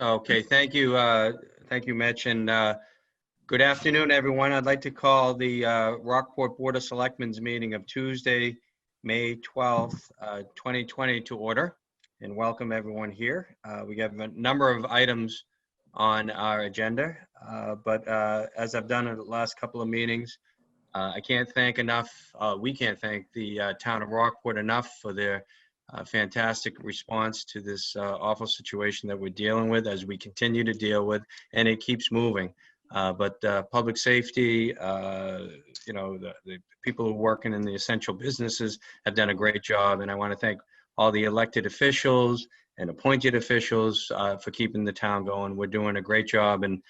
Okay, thank you, Mitch, and good afternoon, everyone. I'd like to call the Rockport Board of Selectmen's meeting of Tuesday, May 12th, 2020 to order, and welcome everyone here. We have a number of items on our agenda, but as I've done in the last couple of meetings, I can't thank enough, we can't thank the town of Rockport enough for their fantastic response to this awful situation that we're dealing with as we continue to deal with, and it keeps moving. But public safety, you know, the people who are working in the essential businesses have done a great job, and I want to thank all the elected officials and appointed officials for keeping the town going. We're doing a great job, and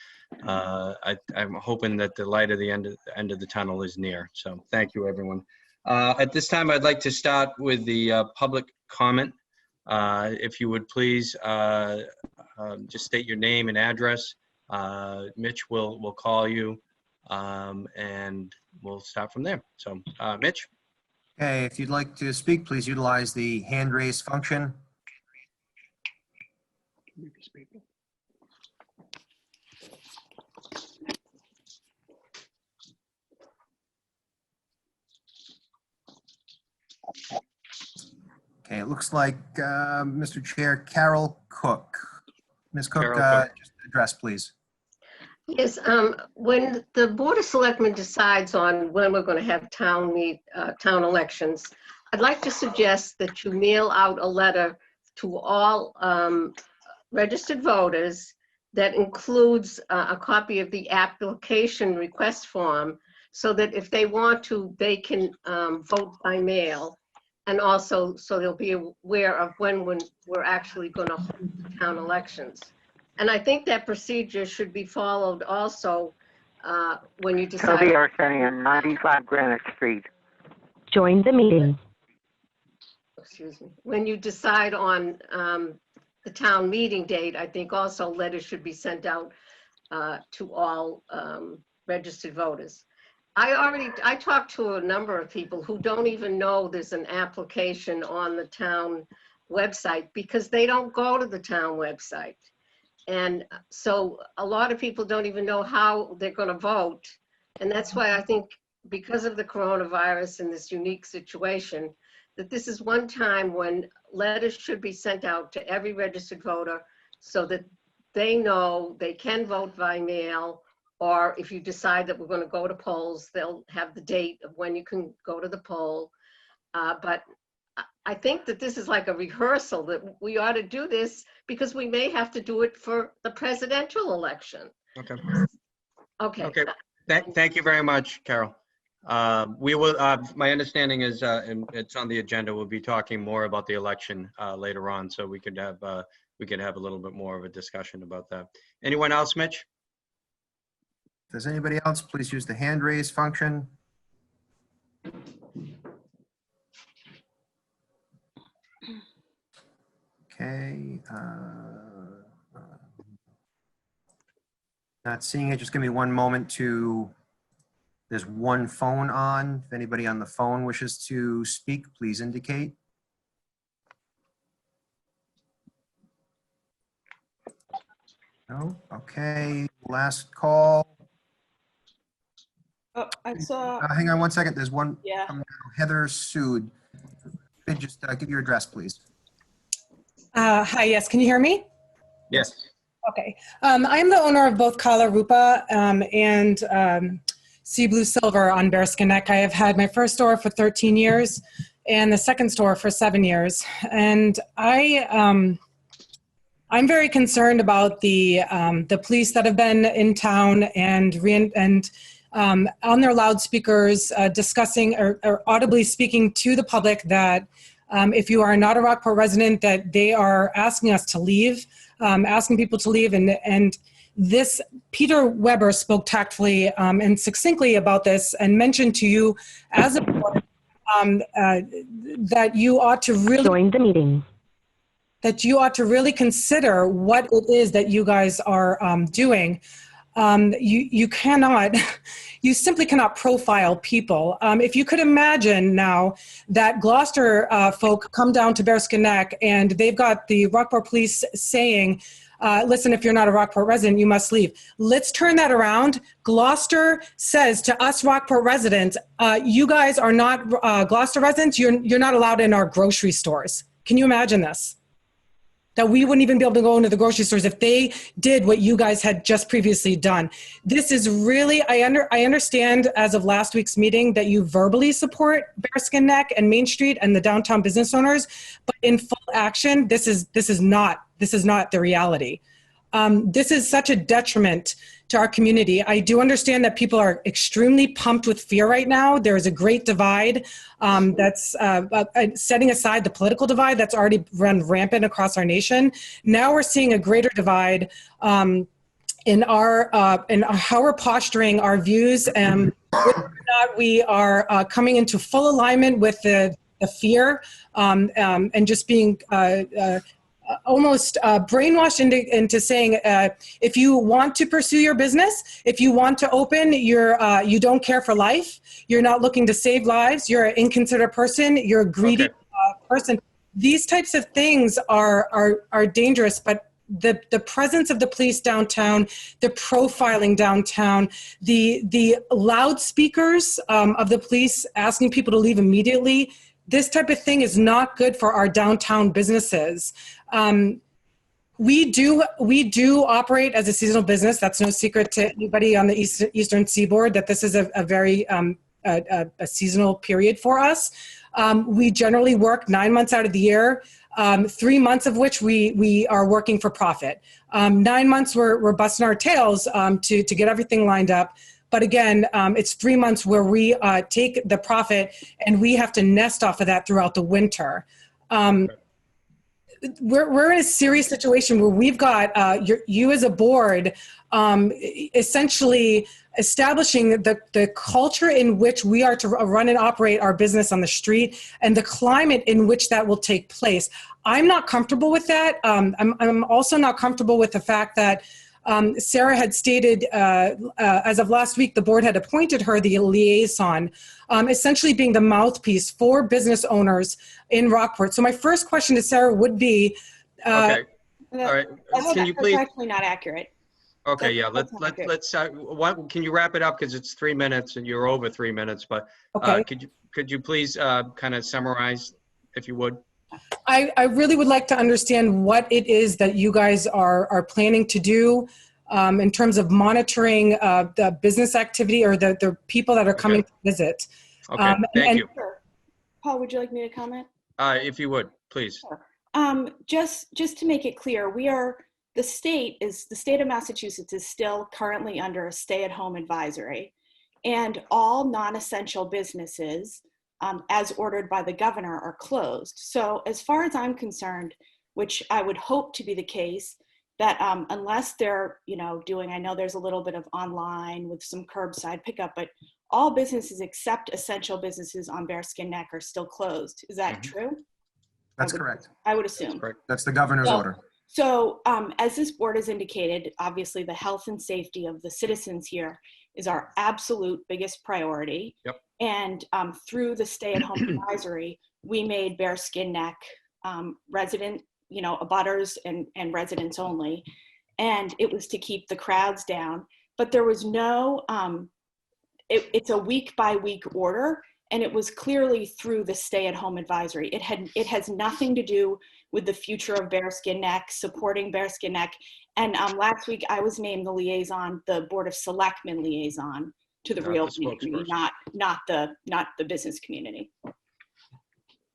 I'm hoping that the light at the end of the tunnel is near. So thank you, everyone. At this time, I'd like to start with the public comment. If you would please just state your name and address. Mitch will call you, and we'll start from there. So, Mitch? Okay, if you'd like to speak, please utilize the hand raise function. Okay, it looks like, Mr. Chair, Carol Cook. Ms. Cook, just address, please. Yes, when the Board of Selectmen decides on when we're going to have town elections, I'd like to suggest that you mail out a letter to all registered voters that includes a copy of the application request form, so that if they want to, they can vote by mail. And also, so they'll be aware of when we're actually going to hold the town elections. And I think that procedure should be followed also when you decide. Toby Arsenio, 95 Granite Street. Join the meeting. Excuse me. When you decide on the town meeting date, I think also letters should be sent out to all registered voters. I talked to a number of people who don't even know there's an application on the town website because they don't go to the town website. And so a lot of people don't even know how they're going to vote. And that's why I think, because of the coronavirus and this unique situation, that this is one time when letters should be sent out to every registered voter so that they know they can vote by mail, or if you decide that we're going to go to polls, they'll have the date of when you can go to the poll. But I think that this is like a rehearsal, that we ought to do this because we may have to do it for the presidential election. Okay. Okay. Okay. Thank you very much, Carol. We will. My understanding is, and it's on the agenda, we'll be talking more about the election later on, so we could have a little bit more of a discussion about that. Anyone else, Mitch? If there's anybody else, please use the hand raise function. Okay. Not seeing it. Just give me one moment to, there's one phone on. If anybody on the phone wishes to speak, please indicate. No? Okay. Last call. Oh, I saw. Hang on one second. There's one. Yeah. Heather Sood. Just give your address, please. Hi, yes, can you hear me? Yes. Okay. I'm the owner of both Kala Rupa and Sea Blue Silver on Bearskin Neck. I have had my first store for 13 years and the second store for 7 years. And I'm very concerned about the police that have been in town and on their loudspeakers discussing or audibly speaking to the public that if you are not a Rockport resident, that they are asking us to leave, asking people to leave. And this, Peter Weber spoke tactfully and succinctly about this and mentioned to you as a board that you ought to really join the meeting. That you ought to really consider what it is that you guys are doing. You simply cannot profile people. If you could imagine now that Gloucester folk come down to Bearskin Neck and they've got the Rockport police saying, listen, if you're not a Rockport resident, you must leave. Let's turn that around. Gloucester says to us Rockport residents, you guys are not Gloucester residents. You're not allowed in our grocery stores. Can you imagine this? That we wouldn't even be able to go into the grocery stores if they did what you guys had just previously done. This is really, I understand as of last week's meeting that you verbally support Bearskin Neck and Main Street and the downtown business owners, but in full action, this is not the reality. This is such a detriment to our community. I do understand that people are extremely pumped with fear right now. There is a great divide that's setting aside the political divide that's already run rampant across our nation. Now we're seeing a greater divide in how we're posturing our views and whether or not we are coming into full alignment with the fear and just being almost brainwashed into saying, if you want to pursue your business, if you want to open, you don't care for life, you're not looking to save lives, you're an inconsiderate person, you're a greedy person. These types of things are dangerous, but the presence of the police downtown, the profiling downtown, the loudspeakers of the police asking people to leave immediately, this type of thing is not good for our downtown businesses. We do operate as a seasonal business. That's no secret to anybody on the Eastern Seaboard that this is a very a seasonal period for us. We generally work 9 months out of the year, 3 months of which we are working for profit. 9 months we're busting our tails to get everything lined up. But again, it's 3 months where we take the profit and we have to nest off of that throughout the winter. We're in a serious situation where we've got you as a board essentially establishing the culture in which we are to run and operate our business on the street and the climate in which that will take place. I'm not comfortable with that. I'm also not comfortable with the fact that Sarah had stated, as of last week, the board had appointed her the liaison, essentially being the mouthpiece for business owners in Rockport. So my first question to Sarah would be... Okay, all right. Can you please... That's actually not accurate. Okay, yeah, let's can you wrap it up, because it's 3 minutes and you're over 3 minutes, but Okay. could you please kind of summarize, if you would? I really would like to understand what it is that you guys are planning to do in terms of monitoring the business activity or the people that are coming to visit. Okay, thank you. Sure. Paul, would you like me to comment? If you would, please. Sure. Just to make it clear, the state of Massachusetts is still currently under a stay-at-home advisory, and all non-essential businesses, as ordered by the governor, are closed. So as far as I'm concerned, which I would hope to be the case, that unless they're doing, I know there's a little bit of online with some curbside pickup, but all businesses except essential businesses on Bearskin Neck are still closed. Is that true? That's correct. I would assume. That's the governor's order. So as this board has indicated, obviously the health and safety of the citizens here is our absolute biggest priority. Yep. And through the stay-at-home advisory, we made Bearskin Neck resident, abutters and residents only. And it was to keep the crowds down. But there was no, it's a week-by-week order, and it was clearly through the stay-at-home advisory. It has nothing to do with the future of Bearskin Neck, supporting Bearskin Neck. And last week I was named the liaison, the Board of Selectmen liaison to the real community, not the business community.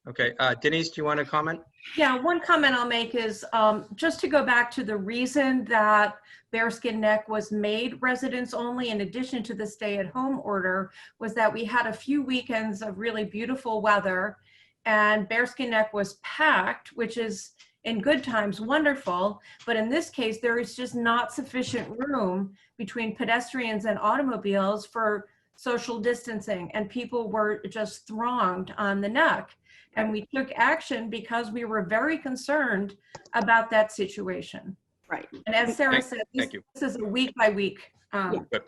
Okay, Denise, do you want to comment? Yeah, one comment I'll make is just to go back to the reason that Bearskin Neck was made residents only, in addition to the stay-at-home order, was that we had a few weekends of really beautiful weather, and Bearskin Neck was packed, which is in good times wonderful, but in this case there is just not sufficient room between pedestrians and automobiles for social distancing, and people were just thronged on the neck. And we took action because we were very concerned about that situation. Right. And as Sarah said, this is a week-by-week Good.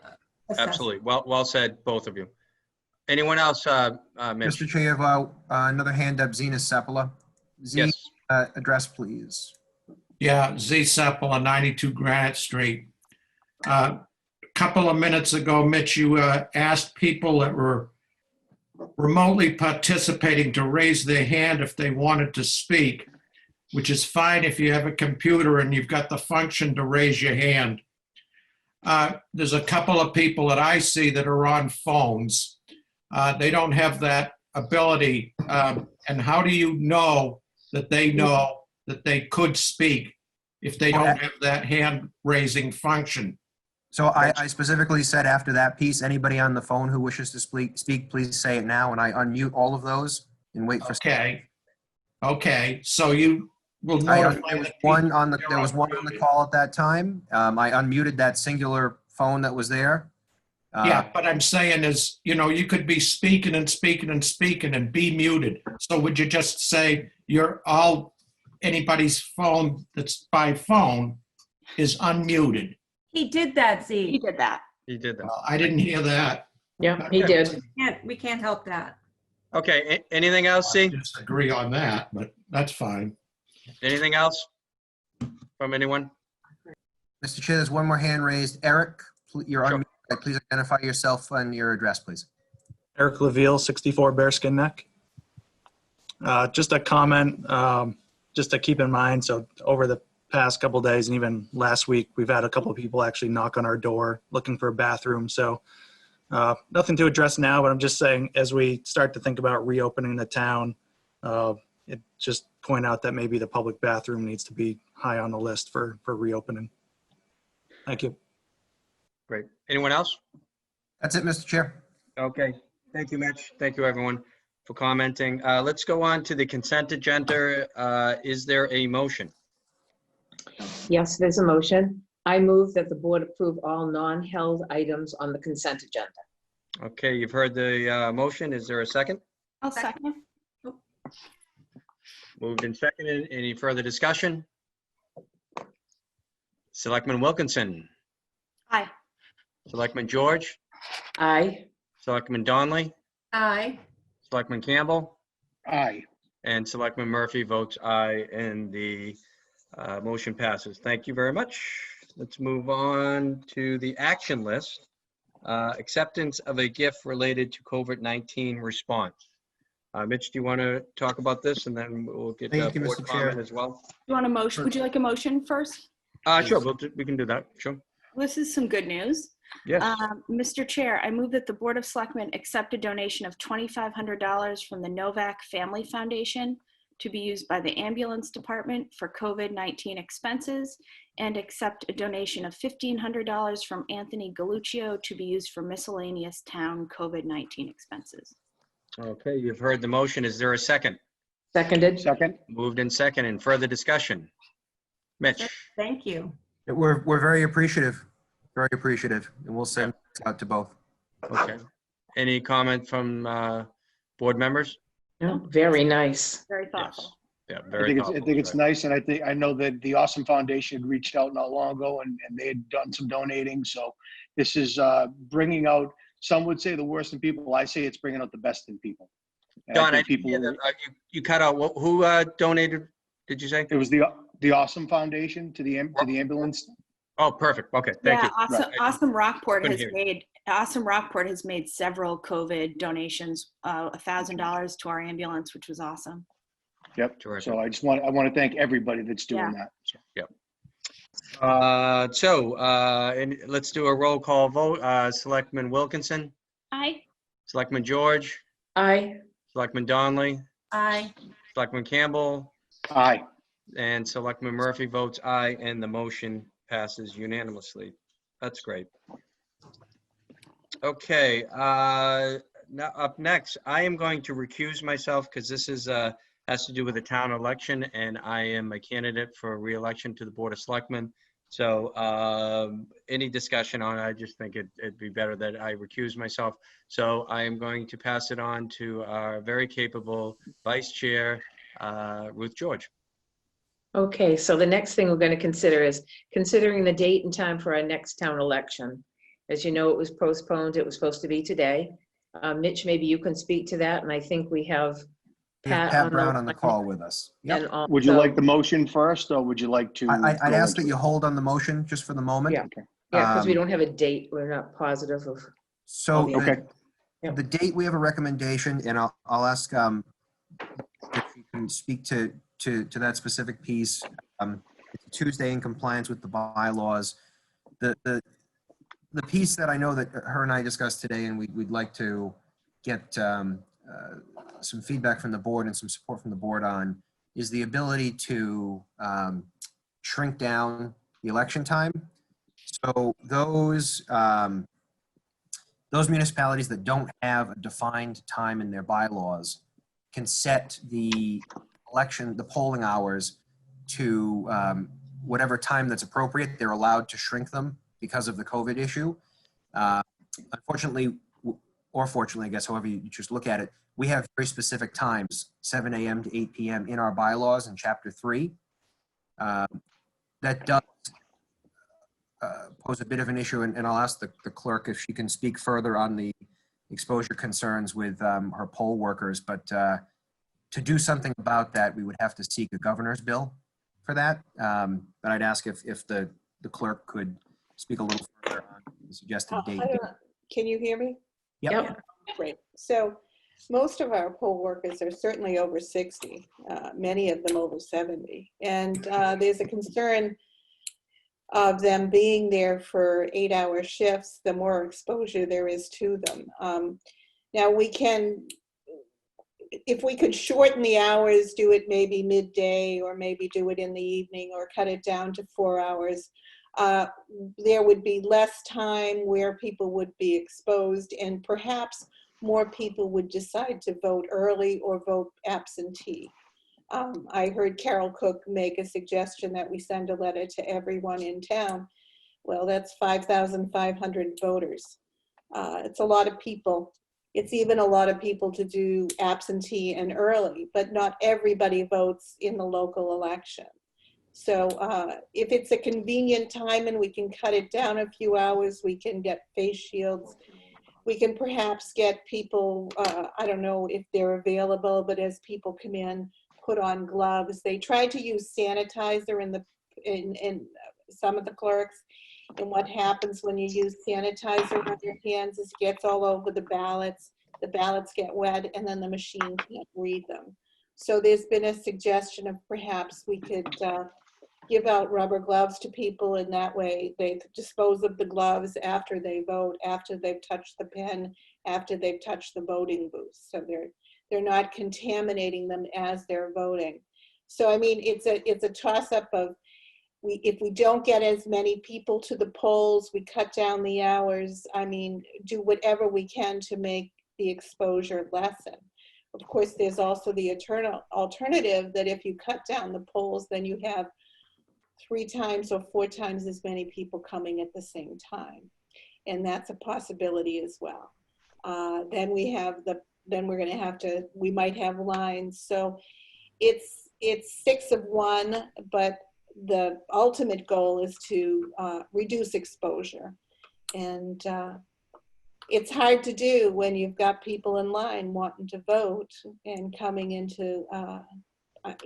Absolutely. Well said, both of you. Anyone else, Mitch? Mr. Chair, you have another hand up, Zena Sepola. Yes. Address, please. Yeah, Z Seppel on 92 Granite Street. A couple of minutes ago, Mitch, you asked people that were remotely participating to raise their hand if they wanted to speak, which is fine if you have a computer and you've got the function to raise your hand. There's a couple of people that I see that are on phones. They don't have that ability. And how do you know that they could speak if they don't have that hand raising function? So I specifically said after that piece, anybody on the phone who wishes to speak, please say it now, and I unmute all of those and wait for. Okay, so you will There notify was the one people on the, they're there was one on the muted. call at that time. I unmuted that singular phone that was there. Yeah, but I'm saying is, you could be speaking and speaking and speaking and be muted. So would you just say anybody's phone that's by phone is unmuted? He did that, He Z. did that. He did that. I didn't hear that. Yeah, he did. We can't help that. Okay, anything else, I C? disagree on that, but that's fine. Anything else from anyone? Mr. Chair, there's one more hand raised. Eric, you're Sure. unmuted. Please identify yourself and your address, please. Eric Leveal, 64 Bearskin Neck. Just a comment, just to keep in mind. So over the past couple of days and even last week, we've had a couple of people actually knock on our door looking for a bathroom. So nothing to address now, but I'm just saying as we start to think about reopening the town, it just point out that maybe the public bathroom needs to be high on the list for reopening. Thank you. Great. Anyone else? That's it, Mr. Chair. Okay. Thank you, Mitch. Thank you, everyone, for commenting. Let's go on to the consent agenda. Is there a motion? Yes, there's a motion. I move that the board approve all non-held items on the consent agenda. Okay, you've heard the motion. Is there a second? I'll second. Moved and seconded. Any further discussion? Selectman Wilkinson, Aye. Selectman George, Aye. Selectman Donley, Aye. Selectman Campbell, Aye. and Selectman Murphy votes aye, and the motion passes. Thank you very much. Let's move on to the action list. Acceptance of a gift related to COVID-19 response. Mitch, do you want to talk about this, and then we'll get Thank you, board Mr. comment Chair. as well? You want a motion? Would you like a motion first? Sure, we can do that. Sure. This is some good news. Yes. Mr. Chair, I move that the Board of Selectmen accept a donation of $2,500 from the Novak Family Foundation to be used by the ambulance department for COVID-19 expenses, and accept a donation of $1,500 from Anthony Galuccio to be used for miscellaneous town COVID-19 expenses. Okay, you've heard the motion. Is there a second? Seconded. Second. Moved and second. And further discussion? Mitch? Thank you. We're very appreciative, and we'll send it out to both. Okay. Any comment from board members? No, very nice. Very thoughtful. Yeah, I very think thoughtful. it's nice, and I know that the Awesome Foundation had reached out not long ago, and they had done some donating. So this is bringing out, some would say the worst in people. I say it's bringing out the best in people. And Don, I think didn't hear that. You cut out. Who donated, did you say? It was the Awesome Foundation to the ambulance. Oh, perfect. Okay, thank you. Awesome Rockport Couldn't has made several COVID donations, $1,000 to our ambulance, which was awesome. Yep. Terrific. So I want to thank everybody that's doing that. Yep. And let's do a roll call vote. Selectman Wilkinson, Aye. Selectman George, Aye. Selectman Donley, Aye. Selectman Campbell, Aye. and Selectman Murphy votes aye, and the motion passes unanimously. That's great. Okay, now up next, I am going to recuse myself because this is has to do with the town election, and I am a candidate for re-election to the Board of Selectmen. So any discussion on it, I just think it'd be better that I recuse myself. So I am going to pass it on to our very capable Vice Chair, Ruth George. Okay, so the next thing we're going to consider is considering the date and time for our next town election. As you know, it was postponed. It was supposed to be today. Mitch, maybe you can speak to that. And I think we have We have Pat the Brown on the line, call with us. Yep. and Would you also- like the motion first, or would you like to? I'd go ask that into you it? hold on the motion just for the moment. Yeah. Okay. Yeah, because we Um, don't have a date. We're not positive of. So the- Okay. the date, we have a recommendation, and I'll ask if you can speak to that specific piece. It's a Tuesday in compliance with the bylaws. The piece that I know that her and I discussed today, and we'd like to get some feedback from the board and some support from the board on, is the ability to shrink down the election time. So those municipalities that don't have a defined time in their bylaws can set the polling hours to whatever time that's appropriate. They're allowed to shrink them because of the COVID issue. Unfortunately, or fortunately, I guess, however you just look at it, we have very specific times, 7 a.m. to 8 p.m. in our bylaws in Chapter 3. That does pose a bit of an issue, and I'll ask the clerk if she can speak further on the exposure concerns with her poll workers. But to do something about that, we would have to seek a governor's bill for that. But I'd ask if the clerk could speak a little further on the suggested date. Can you hear me? Yep. Great. So most of our poll workers are certainly over 60, many of them over 70. And there's a concern of them being there for 8-hour shifts, the more exposure there is to them. Now we can, if we could shorten the hours, do it maybe midday, or maybe do it in the evening, or cut it down to 4 hours, there would be less time where people would be exposed, and perhaps more people would decide to vote early or vote absentee. I heard Carol Cook make a suggestion that we send a letter to everyone in town. Well, that's 5,500 voters. It's a lot of people. It's even a lot of people to do absentee and early, but not everybody votes in the local election. So if it's a convenient time and we can cut it down a few hours, we can get face shields. We can perhaps get people, I don't know if they're available, but as people come in, put on gloves. They try to use sanitizer in some of the clerks. And what happens when you use sanitizer on your hands is it gets all over the ballots get wet, and then the machine can't read them. So there's been a suggestion of perhaps we could give out rubber gloves to people, and that way they dispose of the gloves after they vote, after they've touched the pen, after they've touched the voting booth. So they're not contaminating them as they're voting. So I mean, it's a toss-up of, if we don't get as many people to the polls, we cut down the hours. I mean, do whatever we can to make the exposure lessen. Of course, there's also the alternative that if you cut down the polls, then you have 3 times or 4 times as many people coming at the same time. And that's a possibility as well. Then we're going to have to, we might have lines. So it's 6 of 1, but the ultimate goal is to reduce exposure. And it's hard to do when you've got people in line wanting to vote and coming into,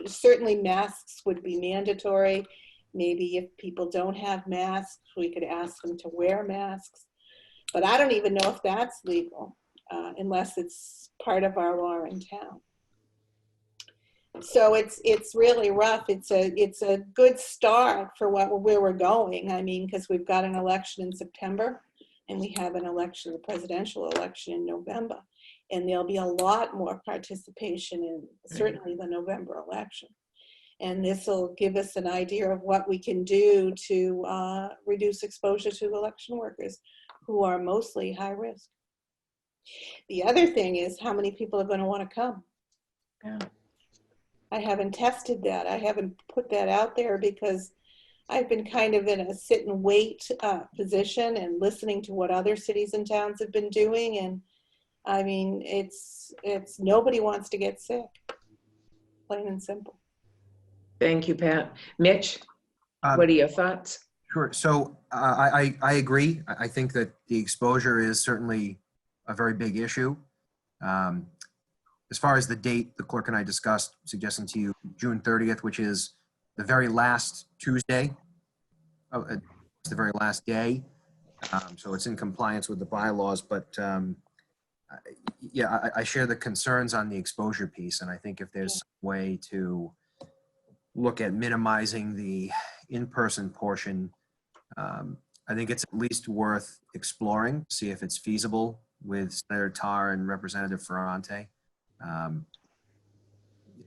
certainly masks would be mandatory. Maybe if people don't have masks, we could ask them to wear masks. But I don't even know if that's legal unless it's part of our law in town. So it's really rough. It's a good start for where we're going. I mean, because we've got an election in September, and we have an election, the presidential election, in November, and there'll be a lot more participation in certainly the November election. And this will give us an idea of what we can do to reduce exposure to election workers who are mostly high risk. The other thing is how many people are going to want to come. Yeah. I haven't tested that. I haven't put that out there because I've been kind of in a sit and wait position and listening to what other cities and towns have been doing. And I mean, it's nobody wants to get sick, plain and simple. Thank you, Pat. Mitch, what are your thoughts? Sure. So I agree. I think that the exposure is certainly a very big issue. The as far as the date, the clerk and I discussed suggesting to you June 30th, which is the very last Tuesday. It's the very last day. So it's in compliance with the bylaws, but yeah, I share the concerns on the exposure piece. And I think if there's some way to look at minimizing the in-person portion, I think it's at least worth exploring, see if it's feasible with Senator Tarr and Representative Ferrante.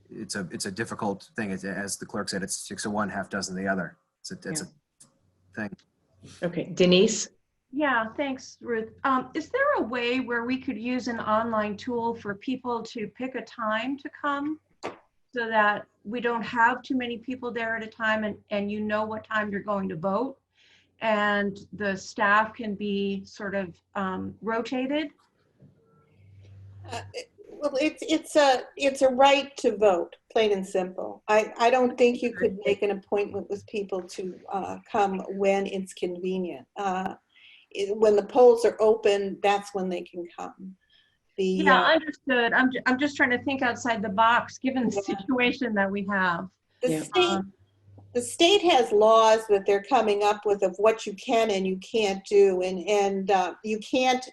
It's a difficult thing. As the clerk said, it's 6 of one, half dozen of the other. It's a thing. Okay, Denise? Yeah, thanks, Ruth. Is there a way where we could use an online tool for people to pick a time to come so that we don't have too many people there at a time and you know what time you're going to vote and the staff can be sort of rotated? Well, it's a right to vote, plain and simple. I don't think you could make an appointment with people to come when it's convenient. When the polls are open, that's when they can come. Yeah, understood. I'm just trying to think outside the box, given the situation that we have. The state has laws that they're coming up with of what you can and you can't do, and you can't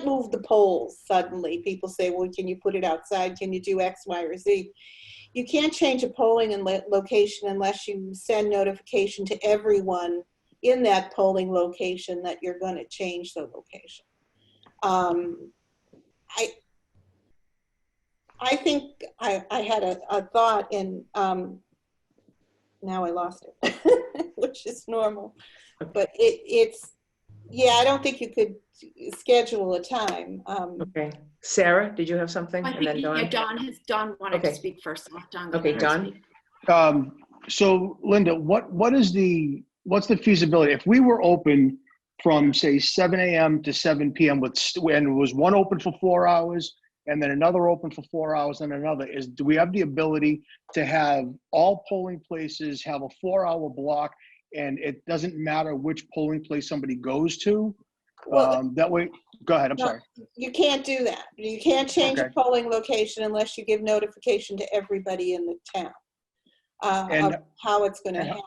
move the polls suddenly. People say, well, can you put it outside? Can you do X, Y, or Z? You can't change a polling location unless you send notification to everyone in that polling location that you're going to change the location. I think I had a thought, and now I lost it, which is normal. But I don't think you could schedule a time. Okay. Sarah, did you have something? I think, Dawn wanted to speak first. Dawn, okay, Dawn. So Linda, what's the feasibility? If we were open from say 7 a.m. to 7 p.m. when it was one open for 4 hours and then another open for 4 hours and another, do we have the ability to have all polling places have a 4-hour block and it doesn't matter which polling place somebody goes to? Well, that way, go ahead, I'm sorry. You can't do that. You can't change a polling location unless you give notification to everybody in the town of how it's going to happen.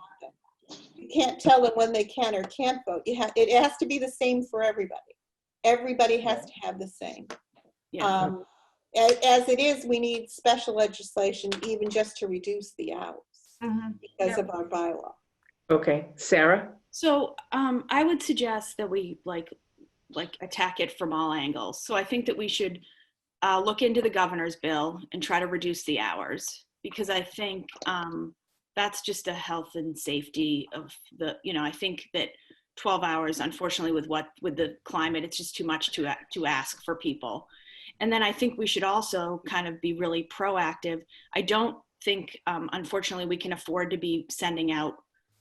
You can't tell them when they can or can't vote. It has to be the same for everybody. Everybody has to have the same. Yeah. As it is, we need special legislation even just to reduce the hours because of our bylaw. Okay, Sarah? So I would suggest that we like attack it from all angles. So I think that we should look into the governor's bill and try to reduce the hours, because I think that's just a health and safety of the, I think that 12 hours, unfortunately, with the climate, it's just too much to ask for people. And then I think we should also kind of be really proactive. I don't think, unfortunately, we can afford to be sending out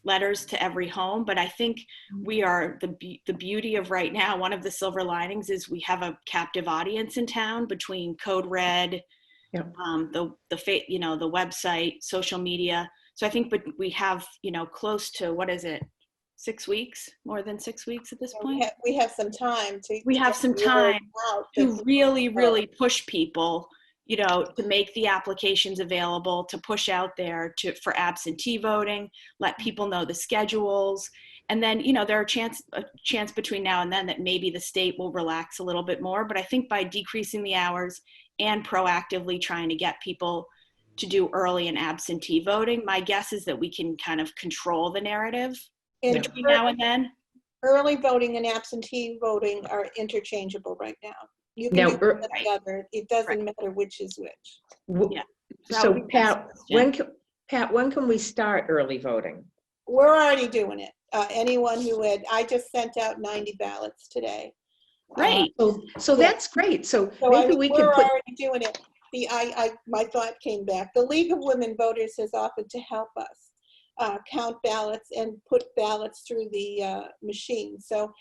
letters to every home, but I think we are the beauty of right now. One of the silver linings is we have a captive audience in town between Code Red, the website, social media. So I think, but we have, close to, what is it, 6 weeks, more than 6 weeks at this point? We have some time to. We have some time to really, really push people, to make the applications available, to push out there for absentee voting, let people know the schedules. And then, there are a chance between now and then that maybe the state will relax a little bit more. But I think by decreasing the hours and proactively trying to get people to do early and absentee voting, my guess is that we can kind of control the narrative between now and then. Early voting and absentee voting are interchangeable right now. You can do one or the other. It doesn't matter which is which. Yeah. So Pat, when can we start early voting? We're already doing it. Anyone I just sent out 90 ballots today. Great. So that's great. So maybe we can we're already doing it. My thought came back. The League of Women Voters has offered to help us count ballots and put ballots through the machine. So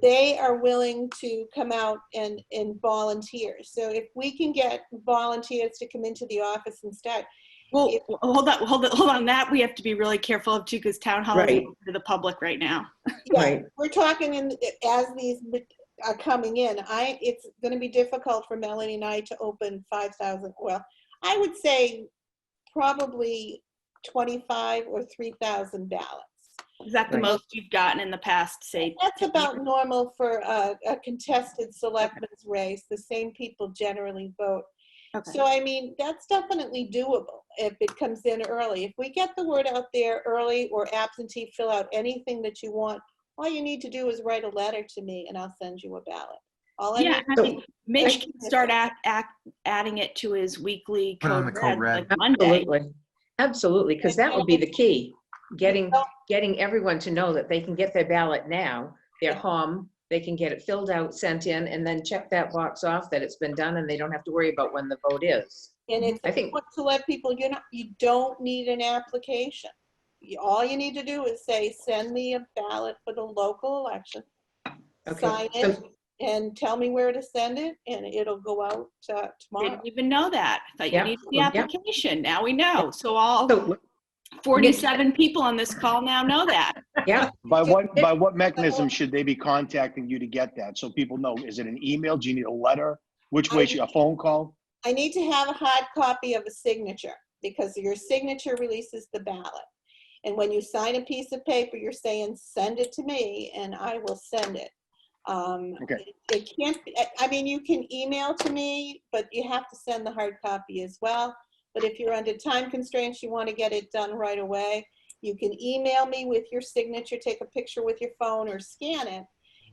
they are willing to come out and volunteer. So if we can get volunteers to come into the office and start. Well, hold on. That we have to be really careful of too, because town hall is open to the public right now. Yeah, we're talking as are coming in. It's going to be difficult for Melanie and I to open 5,000. Well, I would say probably 25 or 3,000 ballots. Is that the Right. most you've gotten in the past, say? That's about normal for a contested selectmen's race. The same people generally vote. Okay. So, I mean, that's definitely doable if it comes in early. If we get the word out there early or absentee, fill out anything that you want, all you need to do is write a letter to me and I'll send you a ballot. All I Yeah, need I mean, Mitch can start adding it to his weekly Put on code the code red, red. like Monday. Absolutely, because that would be the key. Getting everyone to know that they can get their ballot now, they're home, they can get it filled out, sent in, and then check that box off that it's been done, and they don't have to worry about when the vote is. And it's I think- important to let people, you don't need an application. All you need to do is say, send me a ballot for the local election. Okay, Sign it and tell me where to send it, and it'll go out tomorrow. Didn't even know that. I thought you Yeah, needed the yeah. application. Now we know. So all So, 47 people on this call now know that. yeah, By what mechanism should they be contacting you to get that? So people know, is it an email? Do you need a letter? Which way, a phone call? I need to have a hard copy of a signature because your signature releases the ballot. And when you sign a piece of paper, you're saying, send it to me and I will send it. Okay. It can't be, I mean, you can email to me, but you have to send the hard copy as well. But if you're under time constraints, you want to get it done right away, you can email me with your signature, take a picture with your phone or scan it,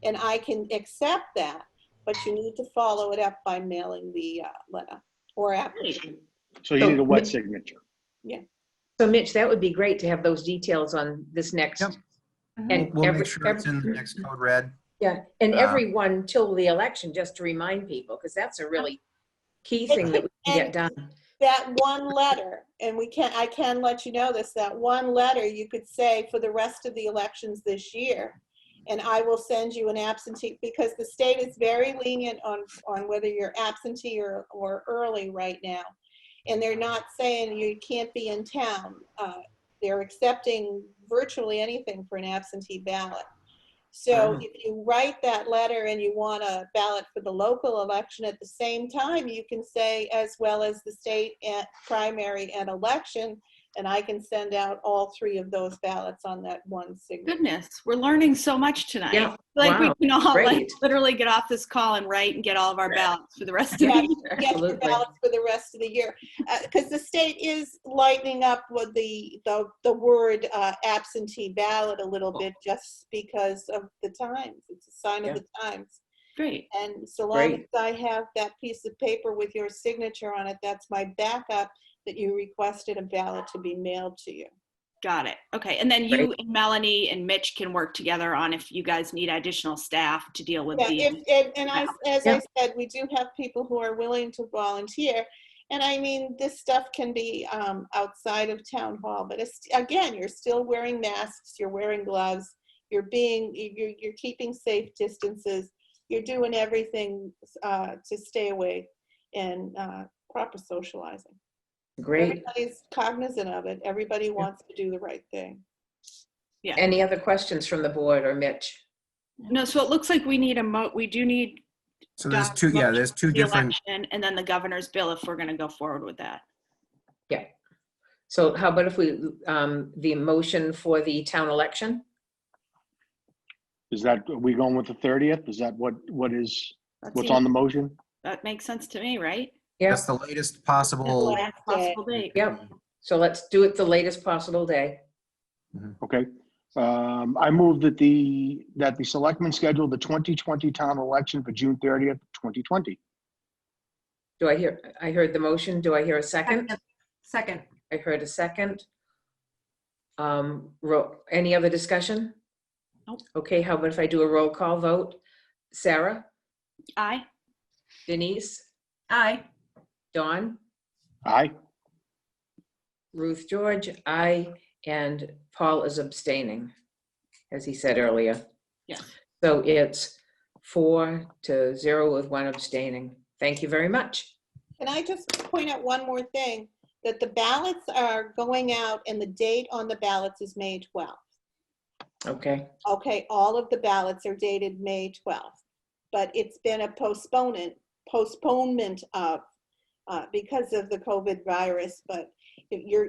and I can accept that. But you need to follow it up by mailing the letter or application. So you need a wet signature. Yeah. So Mitch, that would be great to have those details on this next. Yep. And We'll make sure it's in the next code red. Yeah, and everyone till the election, just to remind people, because that's a really key thing that we can get done. That one letter, and I can let you know this, that one letter you could say for the rest of the elections this year, and I will send you an absentee, because the state is very lenient on whether you're absentee or early right now. And they're not saying you can't be in town. They're accepting virtually anything for an absentee ballot. So if you write that letter and you want a ballot for the local election at the same time, you can say, as well as the state primary and election, and I can send out all 3 of those ballots on that one signature. Goodness, we're learning so much tonight. Yeah. Like Wow. we can all like Great. literally get off this call and write and get all of our ballots for the rest of the year. Get your Absolutely. ballots for the rest of the year, because the state is lightening up with the word absentee ballot a little bit, just because of the times. It's a sign of the times. Great. And so long Great. as I have that piece of paper with your signature on it, that's my backup that you requested a ballot to be mailed to you. Got it. Okay. And then you and Melanie and Mitch can work together on if you guys need additional staff to deal with Yeah, as Yeah. I said, we do have people who are willing to volunteer. And I mean, this stuff can be outside of town hall, but again, you're still wearing masks, you're wearing gloves, you're keeping safe distances, you're doing everything to stay away and proper socializing. Great. Everybody's cognizant of it. Everybody wants to do the right thing. Yeah. Any other questions from the board or Mitch? No, so it looks like we need we do need So there's there's two the different, election and then the governor's bill if we're going to go forward with that. Yeah. So how about if we, the motion for the town election? Are we going with the 30th? Is that what's on the motion? That makes sense to me, right? Yeah. that's the latest possible. Last day. Possible date. Yep. So let's do it the latest possible day. Okay. I move that the selectmen schedule the 2020 town election for June 30th, 2020. I heard the motion. Do I hear a second? Second. I heard a second. Any other discussion? Nope. Okay, how about if I do a roll call vote? Sarah? Aye. Denise? Aye. Dawn? Aye. Ruth George? Aye. And Paul is abstaining, as he said earlier. Yeah. So it's 4-0 with 1 abstaining. Thank you very much. Can I just point out one more thing? That the ballots are going out and the date on the ballots is May 12th. Okay. Okay, all of the ballots are dated May 12th. but it's been a postponement of because of the COVID virus. But your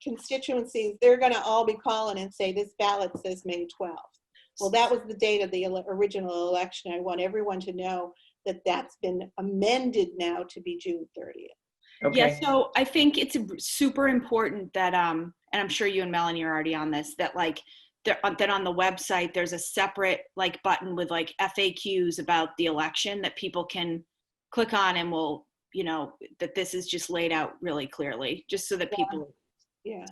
constituencies, they're going to all be calling and say this ballot says May 12th. Well, that was the date of the original election. I want everyone to know that that's been amended now to be June 30th. Okay. Yeah, so I think it's super important that, and I'm sure you and Melanie are already on this, that like, that on the website, there's a separate like button with like FAQs about the election that people can click on, and will, you know, that this is just laid out really clearly, just so that people,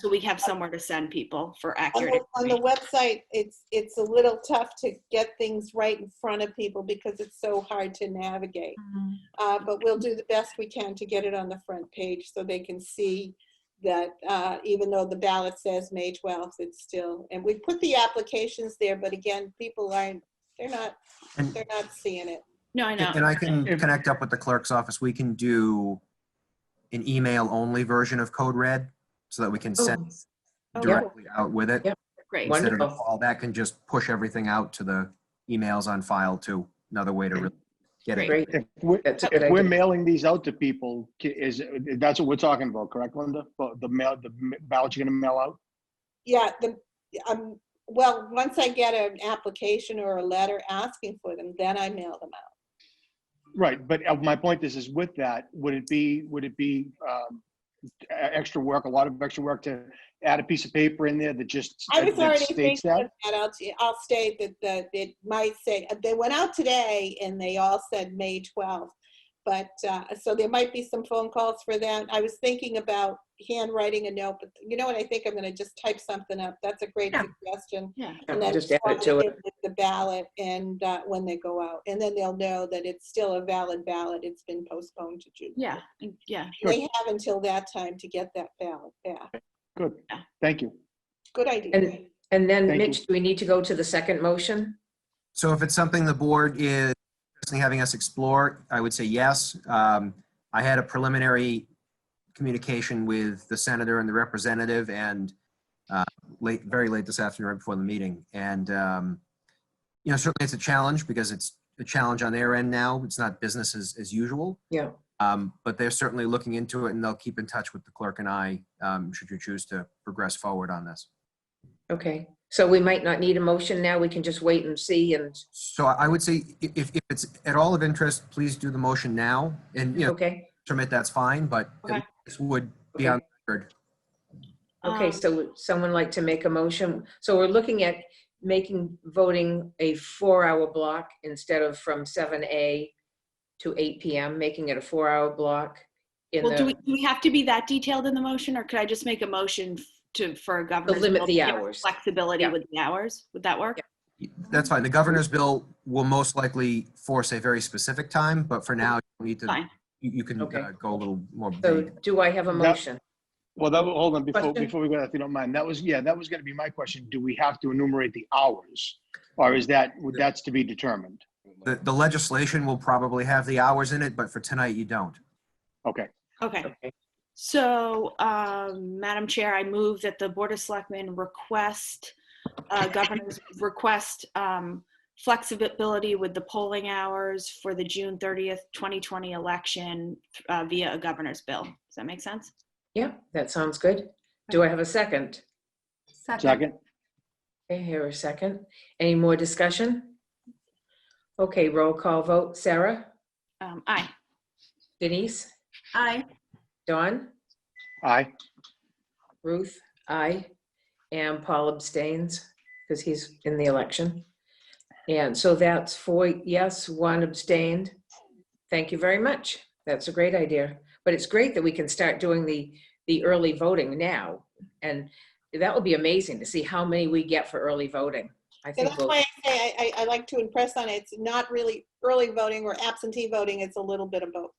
so we have somewhere to send people for accurate On the website, it's a little tough to get things right in front of people because it's so hard to navigate. But we'll do the best we can to get it on the front page so they can see that even though the ballot says May 12th, it's still, and we put the applications there, but again, people aren't, they're not seeing it. No, I know. And I can connect up with the clerk's office. We can do an email only version of Code Red so that we can send directly out with it. Yep. Great. Instead of a Wonderful. call, that can just push everything out to the emails on file too. Another way to really get it. Great. That's a good If we're idea. mailing these out to people, that's what we're talking about, correct, Linda? The ballots you're gonna mail out? Yeah, well, once I get an application or a letter asking for them, then I mail them out. Right, but my point is with that, would it be extra work, a lot of extra work to add a piece of paper in there that just I was that already states thinking of that? that. I'll state that it might say, they went out today and they all said May 12th. But so there might be some phone calls for that. I was thinking about handwriting a note, but you know what? I think I'm going to just type something up. That's a great suggestion. Yeah. And then Just add it to it. with the ballot and when they go out, and then they'll know that it's still a valid ballot. It's been postponed to June. Yeah, yeah. They have until that time to get that ballot back. Good, thank you. Good idea. And then, Thank Mitch, do we need to go to the second motion? So if it's something the board is having us explore, I would say yes. I had a preliminary communication with the senator and the representative, and very late this afternoon, right before the meeting. And you know, certainly it's a challenge because it's a challenge on their end now. It's not business as usual. Yeah. But they're certainly looking into it, and they'll keep in touch with the clerk and I, should you choose to progress forward on this. Okay, so we might not need a motion now. We can just wait and see and. So I would say if it's at all of interest, please do the motion now. And, you know, Okay, submit, that's fine, but Okay. this would be on the record. okay, so would someone like to make a motion? So we're looking at making voting a 4-hour block instead of from 7 to 8 p.m., making it a 4-hour block. Well, do we have to be that detailed in the motion, or could I just make a motion for a governor's limit bill the to give us hours. flexibility Yeah. with the hours? Would that work? That's fine. The governor's bill will most likely force a very specific time, but for now, you need to, Fine. you can Okay. go a little more So vague. do I have a motion? Well, hold on, Question? before we go, if you don't mind, that was gonna be my question. Do we have to enumerate the hours? Or is that's to be determined? The legislation will probably have the hours in it, but for tonight, you don't. Okay, Okay. Okay. So, Madam Chair, I move that the Board of Selectmen request, governor's request flexibility with the polling hours for the June 30th, 2020 election via a governor's bill. Does that make sense? Yeah, that sounds good. Do I have a second? second? Okay, here a second. Any more discussion? Okay, roll call vote. Sarah? Aye. Denise? Aye. Dawn? Aye. Ruth? Aye. And Paul abstains because he's in the election. And so that's 4 yes, 1 abstained. Thank you very much. That's a great idea. But it's great that we can start doing the early voting now. And that would be amazing to see how many we get for early voting. I And think that's we'll, why I say I like to impress on it. It's not really early voting or absentee voting. It's a little bit of both.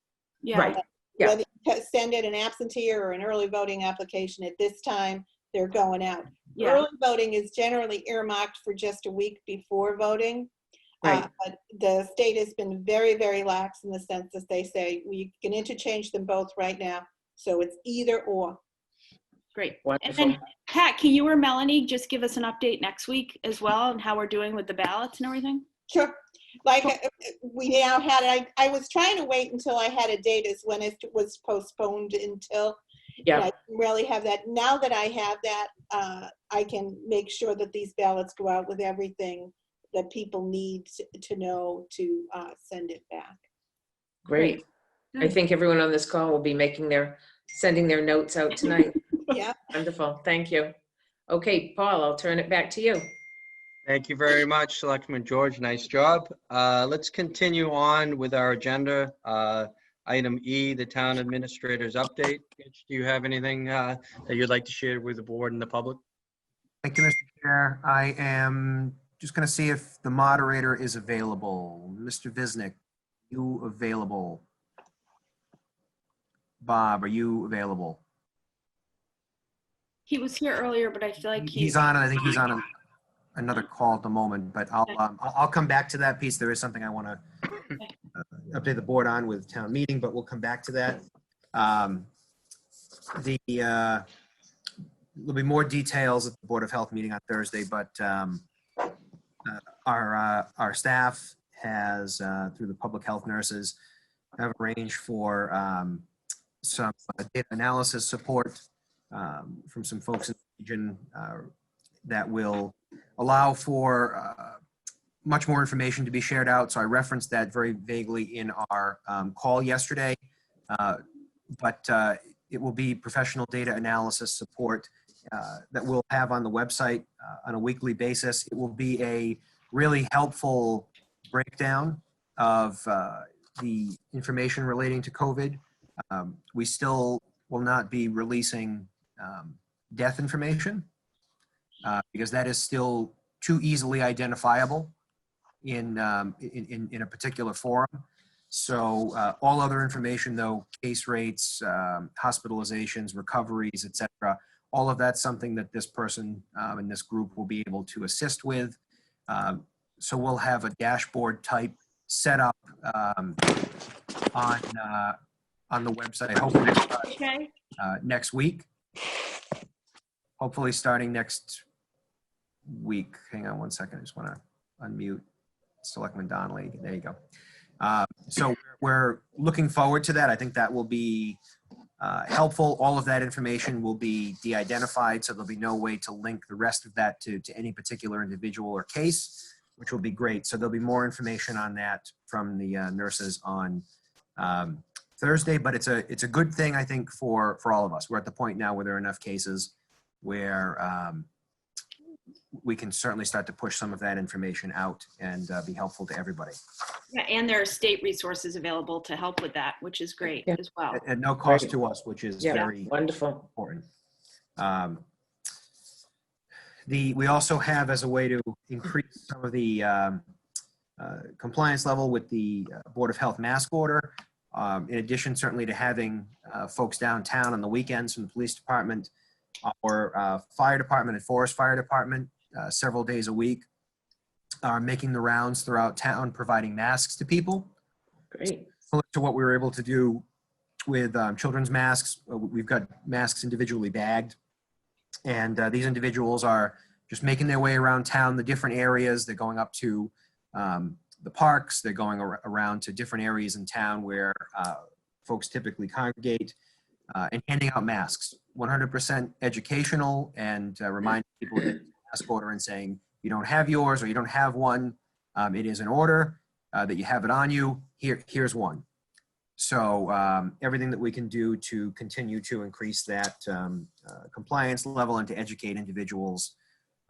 Yeah. right. Yeah. Whether you send in an absentee or an early voting application at this time, they're going out. Yeah. Early voting is generally earmarked for just a week before voting. Right. But the state has been very, very lax in the sense that they say we can interchange them both right now. So it's either or. Great. And Wonderful. then, Pat, can you or Melanie just give us an update next week as well on how we're doing with the ballots and everything? Sure. like we now had, I was trying to wait until I had a date as when it was postponed until, and I Yeah, didn't really have that. Now that I have that, I can make sure that these ballots go out with everything that people need to know to send it back. great. I think everyone on this call will be sending their notes out tonight. Yeah. Wonderful, thank you. Okay, Paul, I'll turn it back to you. Thank you very much, Selectman George. Nice job. Let's continue on with our agenda. Item E, the town administrator's update. Mitch, do you have anything that you'd like to share with the board and the public? Thank you, Mr. Chair. I am just going to see if the moderator is available. Mr. Visnick, you available? Bob, are you available? He was here earlier, but I feel like He's on, and I think he's on another call at the moment, but I'll come back to that piece. There is something I want to update the board on with town meeting, but we'll come back to that. There'll be more details at the Board of Health meeting on Thursday, but our staff has, through the public health nurses, have arranged for some data analysis support from some folks in the region that will allow for much more information to be shared out. So I referenced that very vaguely in our call yesterday, but it will be professional data analysis support that we'll have on the website on a weekly basis. It will be a really helpful breakdown of the information relating to COVID. We still will not be releasing death information because that is still too easily identifiable in a particular forum. So all other information, though, case rates, hospitalizations, recoveries, etc., all of that's something that this person in this group will be able to assist with. So we'll have a dashboard type set up on the website, hopefully next week. Hopefully starting next week. Hang on one second. I just want to unmute Selectman Donnelly. There you go. So we're looking forward to that. I think that will be helpful. All of that information will be de-identified, so there'll be no way to link the rest of that to any particular individual or case, which will be great. So there'll be more information on that from the nurses on Thursday, but it's a good thing, I think, for all of us. We're at the point now where there are enough cases where we can certainly start to push some of that information out and be helpful to everybody. Yeah, and there are state resources available to help with that, which is great as well. At no cost to us, which is very wonderful, important. We also have, as a way to increase some of the compliance level with the Board of Health mask order, in addition certainly to having folks downtown on the weekends from the police department, our fire department and forest fire department several days a week are making the rounds throughout town, providing masks to people. Great. Similar to what we were able to do with children's masks. We've got masks individually bagged, and these individuals are just making their way around town, the different areas. They're going up to the parks. They're going around to different areas in town where folks typically congregate, and handing out masks. 100% educational, and reminding people that mask order and saying, you don't have yours or you don't have one, it is an order that you have it on you. Here's one. So everything that we can do to continue to increase that compliance level and to educate individuals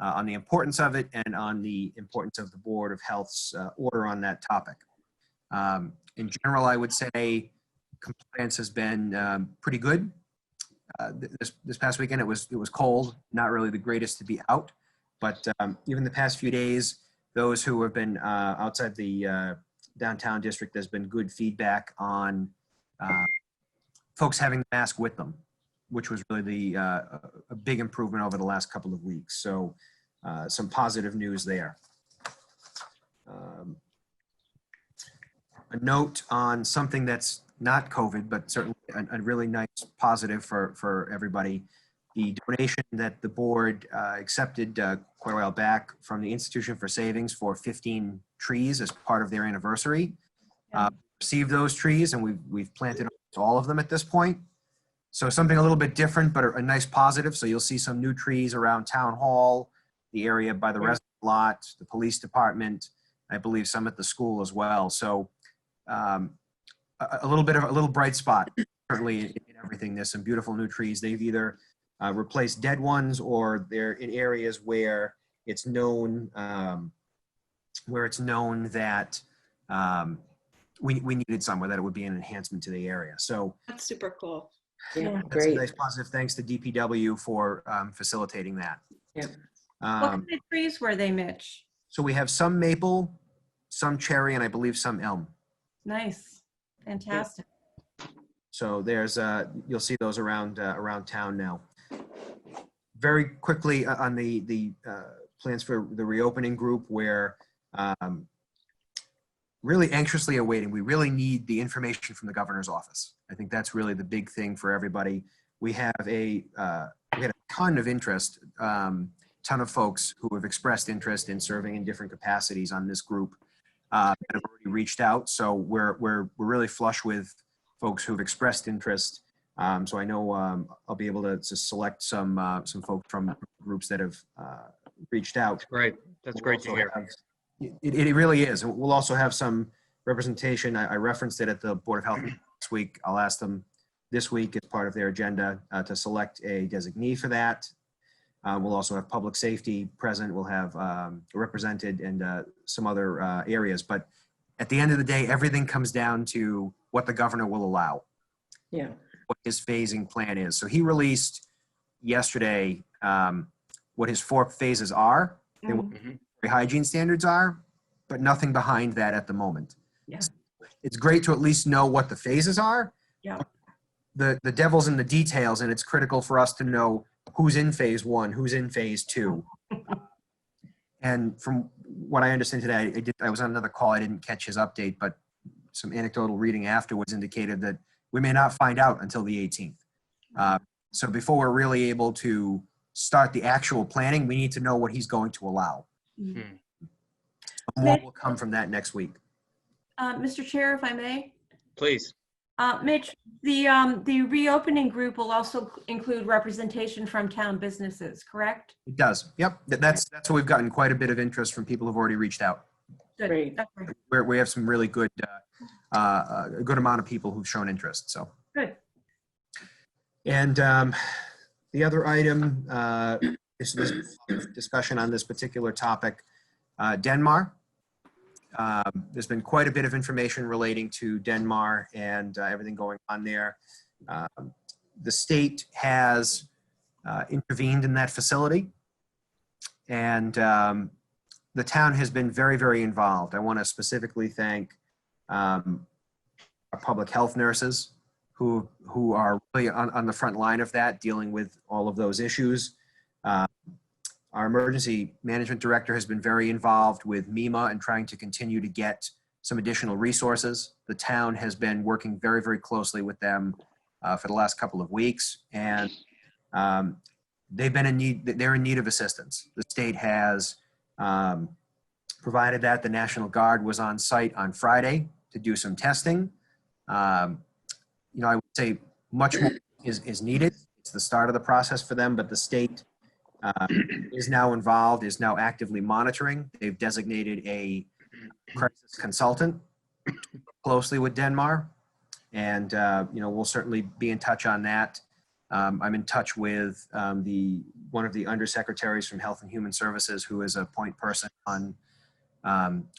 on the importance of it and on the importance of the Board of Health's order on that topic. In general, I would say compliance has been pretty good. This past weekend, it was cold, not really the greatest to be out, but even the past few days, those who have been outside the downtown district, there's been good feedback on folks having the mask with them, which was really a big improvement over the last couple of weeks. So some positive news there. A note on something that's not COVID, but certainly a really nice positive for everybody. the donation that the board accepted quite a while back from the Institution for Savings for 15 trees as part of their anniversary. Received those trees, and we've planted all of them at this point. So something a little bit different, but a nice positive. So you'll see some new trees around Town Hall, the area by the restaurant lot, the police department, I believe some at the school as well. So a little bright spot, certainly in everything. There's some beautiful new trees. They've either replaced dead ones, or they're in areas where it's known that we needed somewhere that it would be an enhancement to the area. So That's super cool. Yeah, that's a great. nice positive. Thanks to DPW for facilitating that. Yeah. What kind of trees were they, Mitch? So we have some maple, some cherry, and I believe some elm. Nice. Fantastic. So there's you'll see those around town now. Very quickly on the plans for the reopening group, where really anxiously awaiting. We really need the information from the governor's office. I think that's really the big thing for everybody. We had a ton of interest, ton of folks who have expressed interest in serving in different capacities on this group that have already reached out. So we're really flush with folks who have expressed interest. So I know I'll be able to select some folks from groups that have reached out. Great. That's great to hear. It really is. And we'll also have some representation. I referenced it at the Board of Health this week. I'll ask them this week as part of their agenda to select a designee for that. We'll also have public safety present. We'll have represented and some other areas. But at the end of the day, everything comes down to what the governor will allow. Yeah. What his phasing plan is. So he released yesterday what his 4 phases are. And what hygiene standards are, but nothing behind that at the moment. Yeah. It's great to at least know what the phases are. Yeah. The devil's in the details, and it's critical for us to know who's in phase 1, who's in phase 2. And from what I understand today, I was on another call. I didn't catch his update, but some anecdotal reading afterwards indicated that we may not find out until the 18th. So before we're really able to start the actual planning, we need to know what he's going to allow. More will come from that next week. Mr. Chair, if I may? Please. Mitch, the reopening group will also include representation from town businesses, correct? It does. Yep. That's what we've gotten quite a bit of interest from people who've already reached out. Good. Great. That's right. We have some really good, a good amount of people who've shown interest. So. Good. And the other item is this discussion on this particular topic. Denmark. There's been quite a bit of information relating to Denmark and everything going on there. The state has intervened in that facility, and the town has been very, very involved. I want to specifically thank our public health nurses who are really on the front line of that, dealing with all of those issues. Our emergency management director has been very involved with MEMA and trying to continue to get some additional resources. The town has been working very, very closely with them for the last couple of weeks, and they've been in need. They're in need of assistance. The state has provided that. The National Guard was on site on Friday to do some testing. I would say much more is needed. It's the start of the process for them, but the state is now involved, is now actively monitoring. They've designated a crisis consultant closely with Denmark, and we'll certainly be in touch on that. I'm in touch with one of the undersecretaries from Health and Human Services, who is a point person on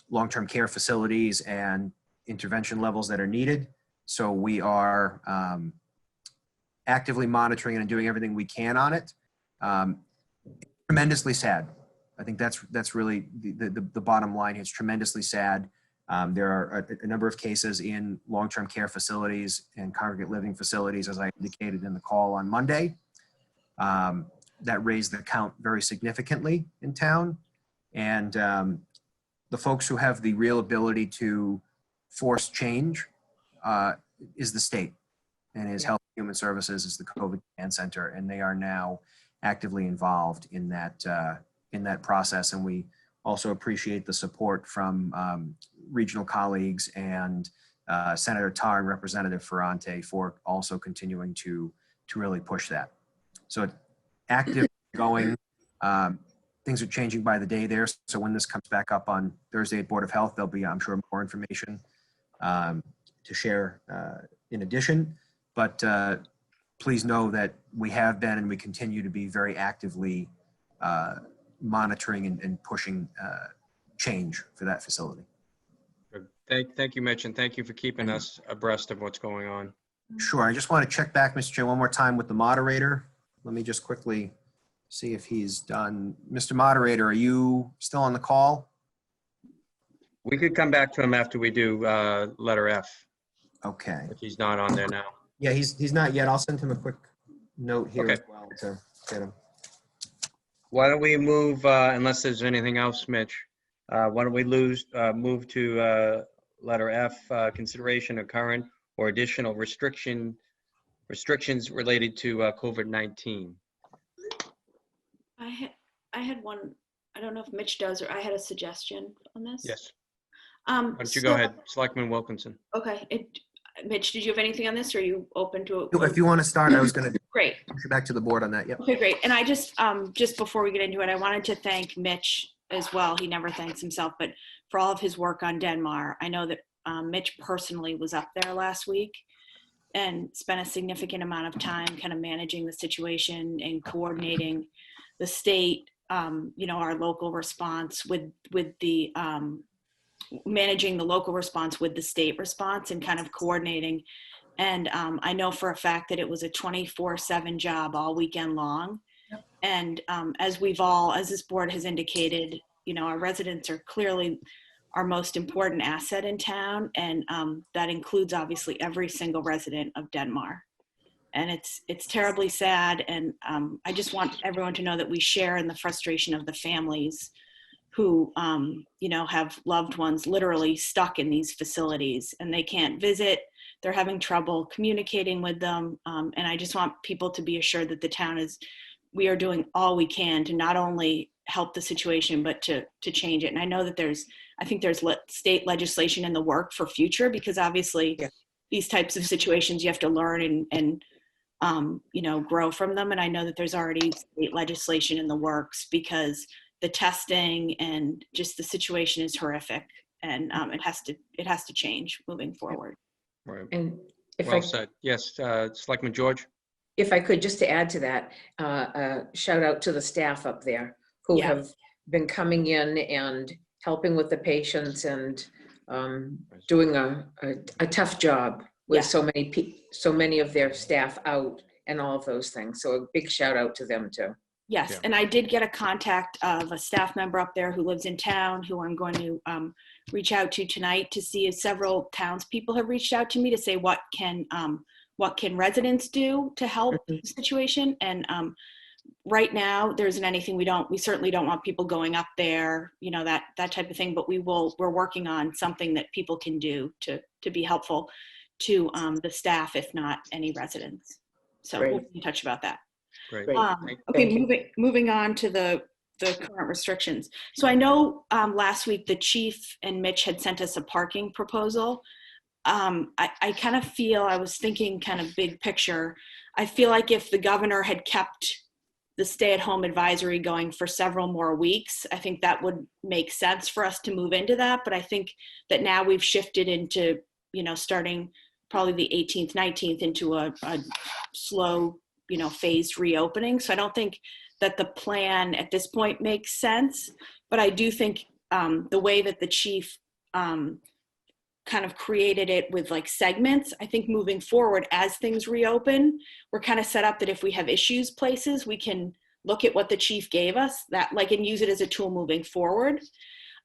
long-term care facilities and intervention levels that are needed. So we are actively monitoring and doing everything we can on it. Tremendously sad. I think that's really the bottom line. It's tremendously sad. There are a number of cases in long-term care facilities and congregate living facilities, as I indicated in the call on Monday, that raised the count very significantly in town. And the folks who have the real ability to force change is the state. and his Health and Human Services is the COVID Command Center, and they are now actively involved in that process. And we also appreciate the support from regional colleagues and Senator Tar and Representative Ferrante for also continuing to really push that. So it's active, going. Things are changing by the day there. So when this comes back up on Thursday at Board of Health, there'll be, I'm sure, more information to share in addition. But please know that we have been and we continue to be very actively monitoring and pushing change for that facility. Thank you, Mitch, and thank you for keeping us abreast of what's going on. Sure. I just want to check back, Mr. Chair, one more time with the moderator. Let me just quickly see if he's done. Mr. Moderator, are you still on the call? We could come back to him after we do letter F, Okay. if he's not on there now. Yeah, he's not yet. I'll send him a quick note here Okay. as well to get him. Why don't we move, unless there's anything else, Mitch, why don't we move to letter F, consideration of current or additional restrictions related to COVID-19. I had one, I don't know if Mitch does, or I had a suggestion on this. Yes. Why don't you go ahead, Selectman Wilkinson? Okay. Mitch, did you have anything on this, or are you open to it? If you want to start, I was going to Great. push it back to the board on that. Yep. Okay, great. And I just before we get into it, I wanted to thank Mitch as well. He never thanks himself, but for all of his work on Denmark. I know that Mitch personally was up there last week and spent a significant amount of time kind of managing the situation and coordinating the state, our local response with the managing the local response with the state response and kind of coordinating. And I know for a fact that it was a 24/7 job all weekend long. Yep. And as this board has indicated, our residents are clearly our most important asset in town. And that includes obviously every single resident of Denmark. And it's terribly sad. And I just want everyone to know that we share in the frustration of the families who, have loved ones literally stuck in these facilities and they can't visit. They're having trouble communicating with them. And I just want people to be assured that the town we are doing all we can to not only help the situation, but to change it. And I know that there's state legislation in the work for future, because obviously these types of situations you have to learn and grow from them. And I know that there's already state legislation in the works because the testing and just the situation is horrific, and it has to change moving forward. Right. And if Well said. Yes, Selectman George? If I could, just to add to that, shout out to the staff up there who have been coming in and helping with the patients and doing a tough job with so many of their staff out and all of those things. So a big shout out to them too. Yes, yeah. And I did get a contact of a staff member up there who lives in town who I'm going to reach out to tonight to see if several townspeople have reached out to me to say what can residents do to help the situation. And right now there isn't anything. We certainly don't want people going up there, that type of thing, but we're working on something that people can do to be helpful to the staff, if not any residents. So we'll be in touch about that. Great. Okay, moving on to the current restrictions. So I know last week the chief and Mitch had sent us a parking proposal. I kind of feel, I was thinking kind of big picture, I feel like if the governor had kept the stay-at-home advisory going for several more weeks, I think that would make sense for us to move into that. But I think that now we've shifted into, starting probably the 18th, 19th into a slow, phased reopening. So I don't think that the plan at this point makes sense, but I do think the way that the chief kind of created it with like segments, I think moving forward as things reopen, we're kind of set up that if we have issues places, we can look at what the chief gave us and use it as a tool moving forward.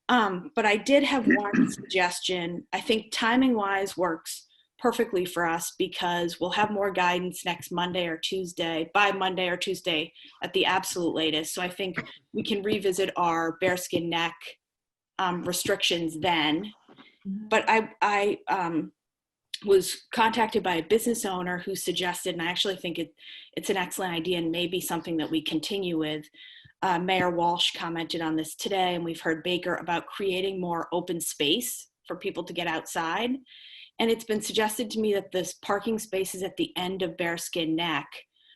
But I did have one suggestion. I think timing wise works perfectly for us because we'll have more guidance by Monday or Tuesday at the absolute latest. So I think we can revisit our bearskin neck restrictions then. But I was contacted by a business owner who suggested, and I actually think it's an excellent idea and maybe something that we continue with. Mayor Walsh commented on this today, and we've heard Baker about creating more open space for people to get outside. And it's been suggested to me that this parking spaces at the end of Bearskin Neck,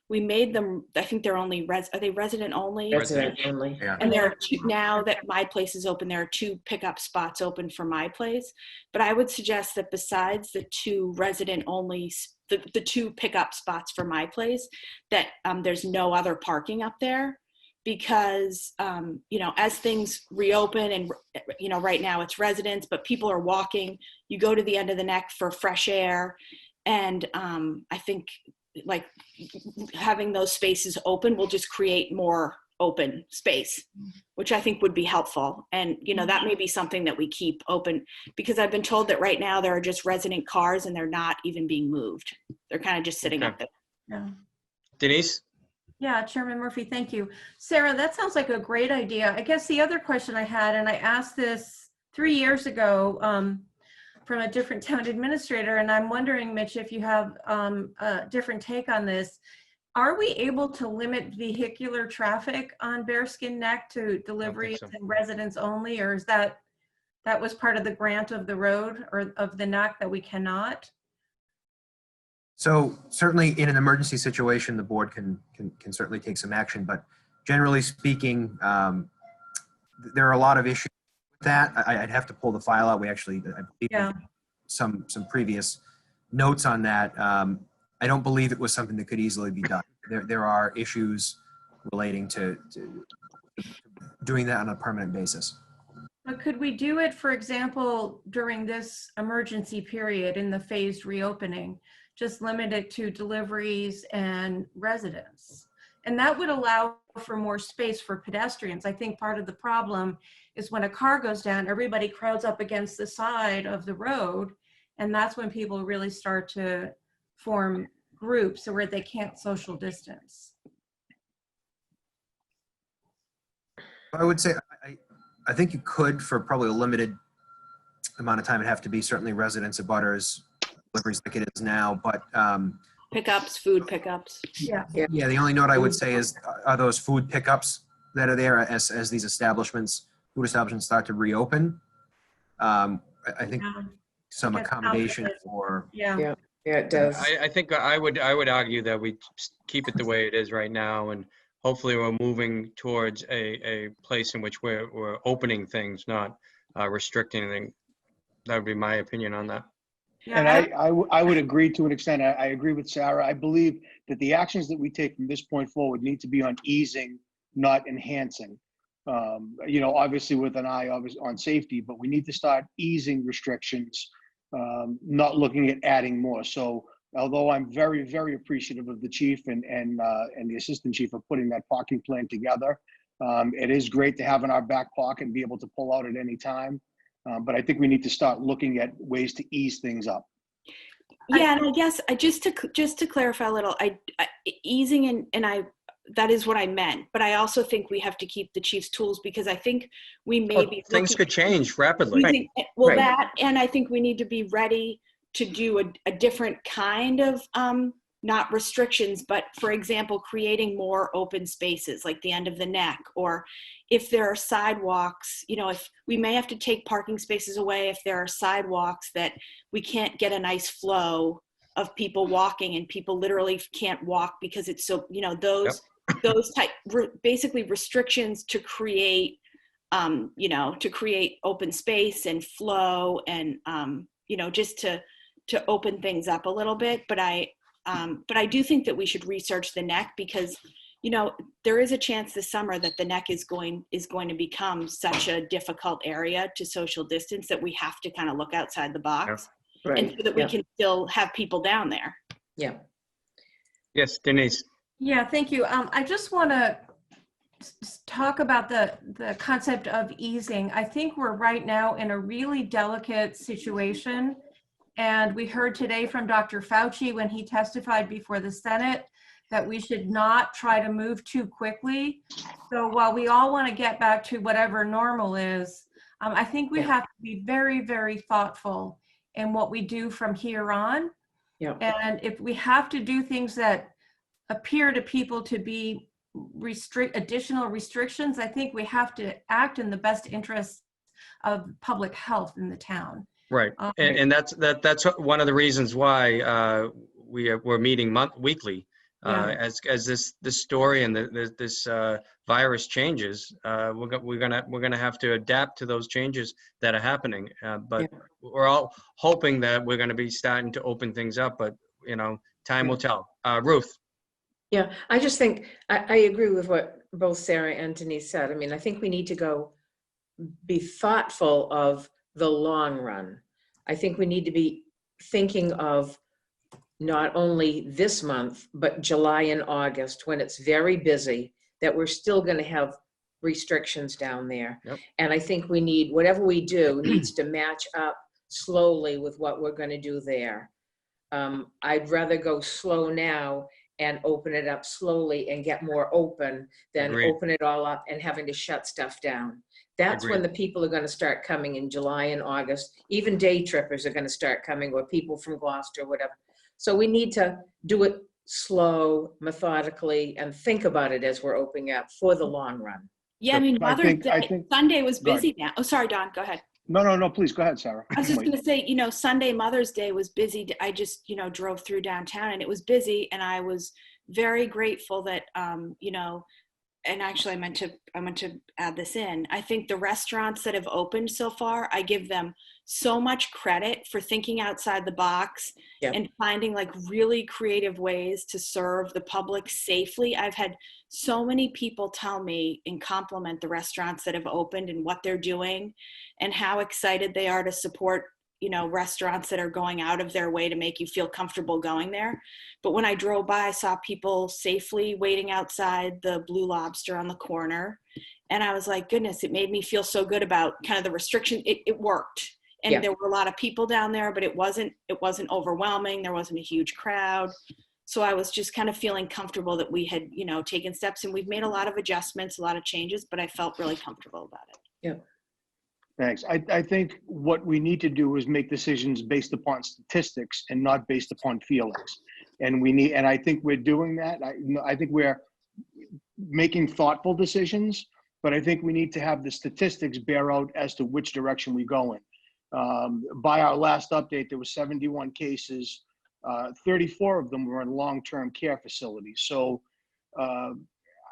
we made them, I think they're only, are they resident only? Resident only. Yeah. And there are two, now that my place is open, there are 2 pickup spots open for my place. But I would suggest that besides the 2 resident only, the 2 pickup spots for my place, that there's no other parking up there. Because, you know, as things reopen and, you know, right now it's residents, but people are walking, you go to the end of the neck for fresh air. And I think like having those spaces open will just create more open space, which I think would be helpful. And, you know, that may be something that we keep open, because I've been told that right now there are just resident cars and they're not even being moved. They're kind of just sitting up there. Yeah. Denise? Yeah, Chairman Murphy, thank you. Sarah, that sounds like a great idea. I guess the other question I had, and I asked this 3 years ago from a different town administrator, and I'm wondering, Mitch, if you have a different take on this. Are we able to limit vehicular traffic on Bearskin Neck to deliveries so. and residents only, or is that was part of the grant of the road or of the neck that we cannot? So certainly in an emergency situation, the board can certainly take some action, but generally speaking, there are a lot of issues with that. I'd have to pull the file out. We actually, I believe, some previous notes on that. I don't believe it was something that could easily be done. There are issues relating to doing that on a permanent basis. But could we do it, for example, during this emergency period in the phased reopening? Just limit it to deliveries and residents. And that would allow for more space for pedestrians. I think part of the problem is when a car goes down, everybody crowds up against the side of the road. And that's when people really start to form groups where they can't social distance. I would say, I think you could, for probably a limited amount of time. It'd have to be certainly residents, abutters, deliveries like it is now, but Pickups, food pickups. Yeah. yeah, the only note I would say is, are those food pickups that are there as these food establishments start to reopen? I think some accommodation for. Yeah, it does. I think I would argue that we keep it the way it is right now, and hopefully we're moving towards a place in which we're opening things, not restricting anything. That would be my opinion on that. And I would agree to an extent. I agree with Sarah. I believe that the actions that we take from this point forward need to be on easing, not enhancing. You know, obviously with an eye on safety, but we need to start easing restrictions, not looking at adding more. So although I'm very, very appreciative of the chief and the assistant chief of putting that parking plan together, it is great to have in our back pocket and be able to pull out at any time. But I think we need to start looking at ways to ease things up. Yeah, and I guess just to clarify a little, easing that is what I meant. But I also think we have to keep the chief's tools, because I think we may be things could change rapidly. That, and I think we need to be ready to do a different kind of not restrictions, but for example, creating more open spaces like the end of the neck, or if there are sidewalks, you know, if we may have to take parking spaces away, if there are sidewalks that we can't get a nice flow of people walking and people literally can't walk because it's so, you know, those type, basically restrictions to create, you know, to create open space and flow and, you know, just to open things up a little bit. But I do think that we should research the neck, because, you know, there is a chance this summer that the neck is going to become such a difficult area to social distance that we have to kind of look outside the box, and so that we can still have people down there. Yeah. Yes, Denise. Yeah, thank you. I just want to talk about the concept of easing. I think we're right now in a really delicate situation. And we heard today from Dr. Fauci when he testified before the Senate that we should not try to move too quickly. So while we all want to get back to whatever normal is, I think we have to be very, very thoughtful and what we do from here on. Yeah. And if we have to do things that appear to people to be additional restrictions, I think we have to act in the best interest of public health in the town. Right. And that's one of the reasons why we're meeting weekly. Yeah. As this story and this virus changes, we're gonna have to adapt to those changes that are happening. But we're all hoping that we're gonna be starting to open things up. But time will tell. Ruth. Yeah, I just think I agree with what both Sarah and Denise said. I mean, I think we need to be thoughtful of the long run. I think we need to be thinking of not only this month, but July and August, when it's very busy, that we're still going to have restrictions down there. Yep. And I think we need, whatever we do needs to match up slowly with what we're going to do there. I'd rather go slow now and open it up slowly and get more open than Agreed. open it all up and having to shut stuff down. That's Agreed. when the people are going to start coming in July and August. Even day trippers are going to start coming, or people from Gloucester, whatever. So we need to do it slow, methodically, and think about it as we're opening up for the long run. Yeah, I mean, I Mother's think- Day, Sunday was Go ahead. busy now. Oh, sorry, Don, go ahead. No, please, go ahead, Sarah. I was just Wait. going to say, Sunday Mother's Day was busy. I just, drove through downtown and it was busy, and I was very grateful that, and actually I meant to add this in. I think the restaurants that have opened so far, I give them so much credit for thinking outside the box and finding like really creative ways to serve the public safely. I've had so many people tell me and compliment the restaurants that have opened and what they're doing and how excited they are to support restaurants that are going out of their way to make you feel comfortable going there. But when I drove by, I saw people safely waiting outside the Blue Lobster on the corner. And I was like, goodness, it made me feel so good about kind of the restriction. It worked. And there were a lot of people down there, but it wasn't overwhelming. There wasn't a huge crowd. So I was just kind of feeling comfortable that we had, taken steps, and we've made a lot of adjustments, a lot of changes, but I felt really comfortable about it. Yeah. Thanks. I think what we need to do is make decisions based upon statistics and not based upon feelings. And I think we're doing that. I think we're making thoughtful decisions, but I think we need to have the statistics bear out as to which direction we go in. By our last update, there were 71 cases. 34 of them were in long-term care facilities. So,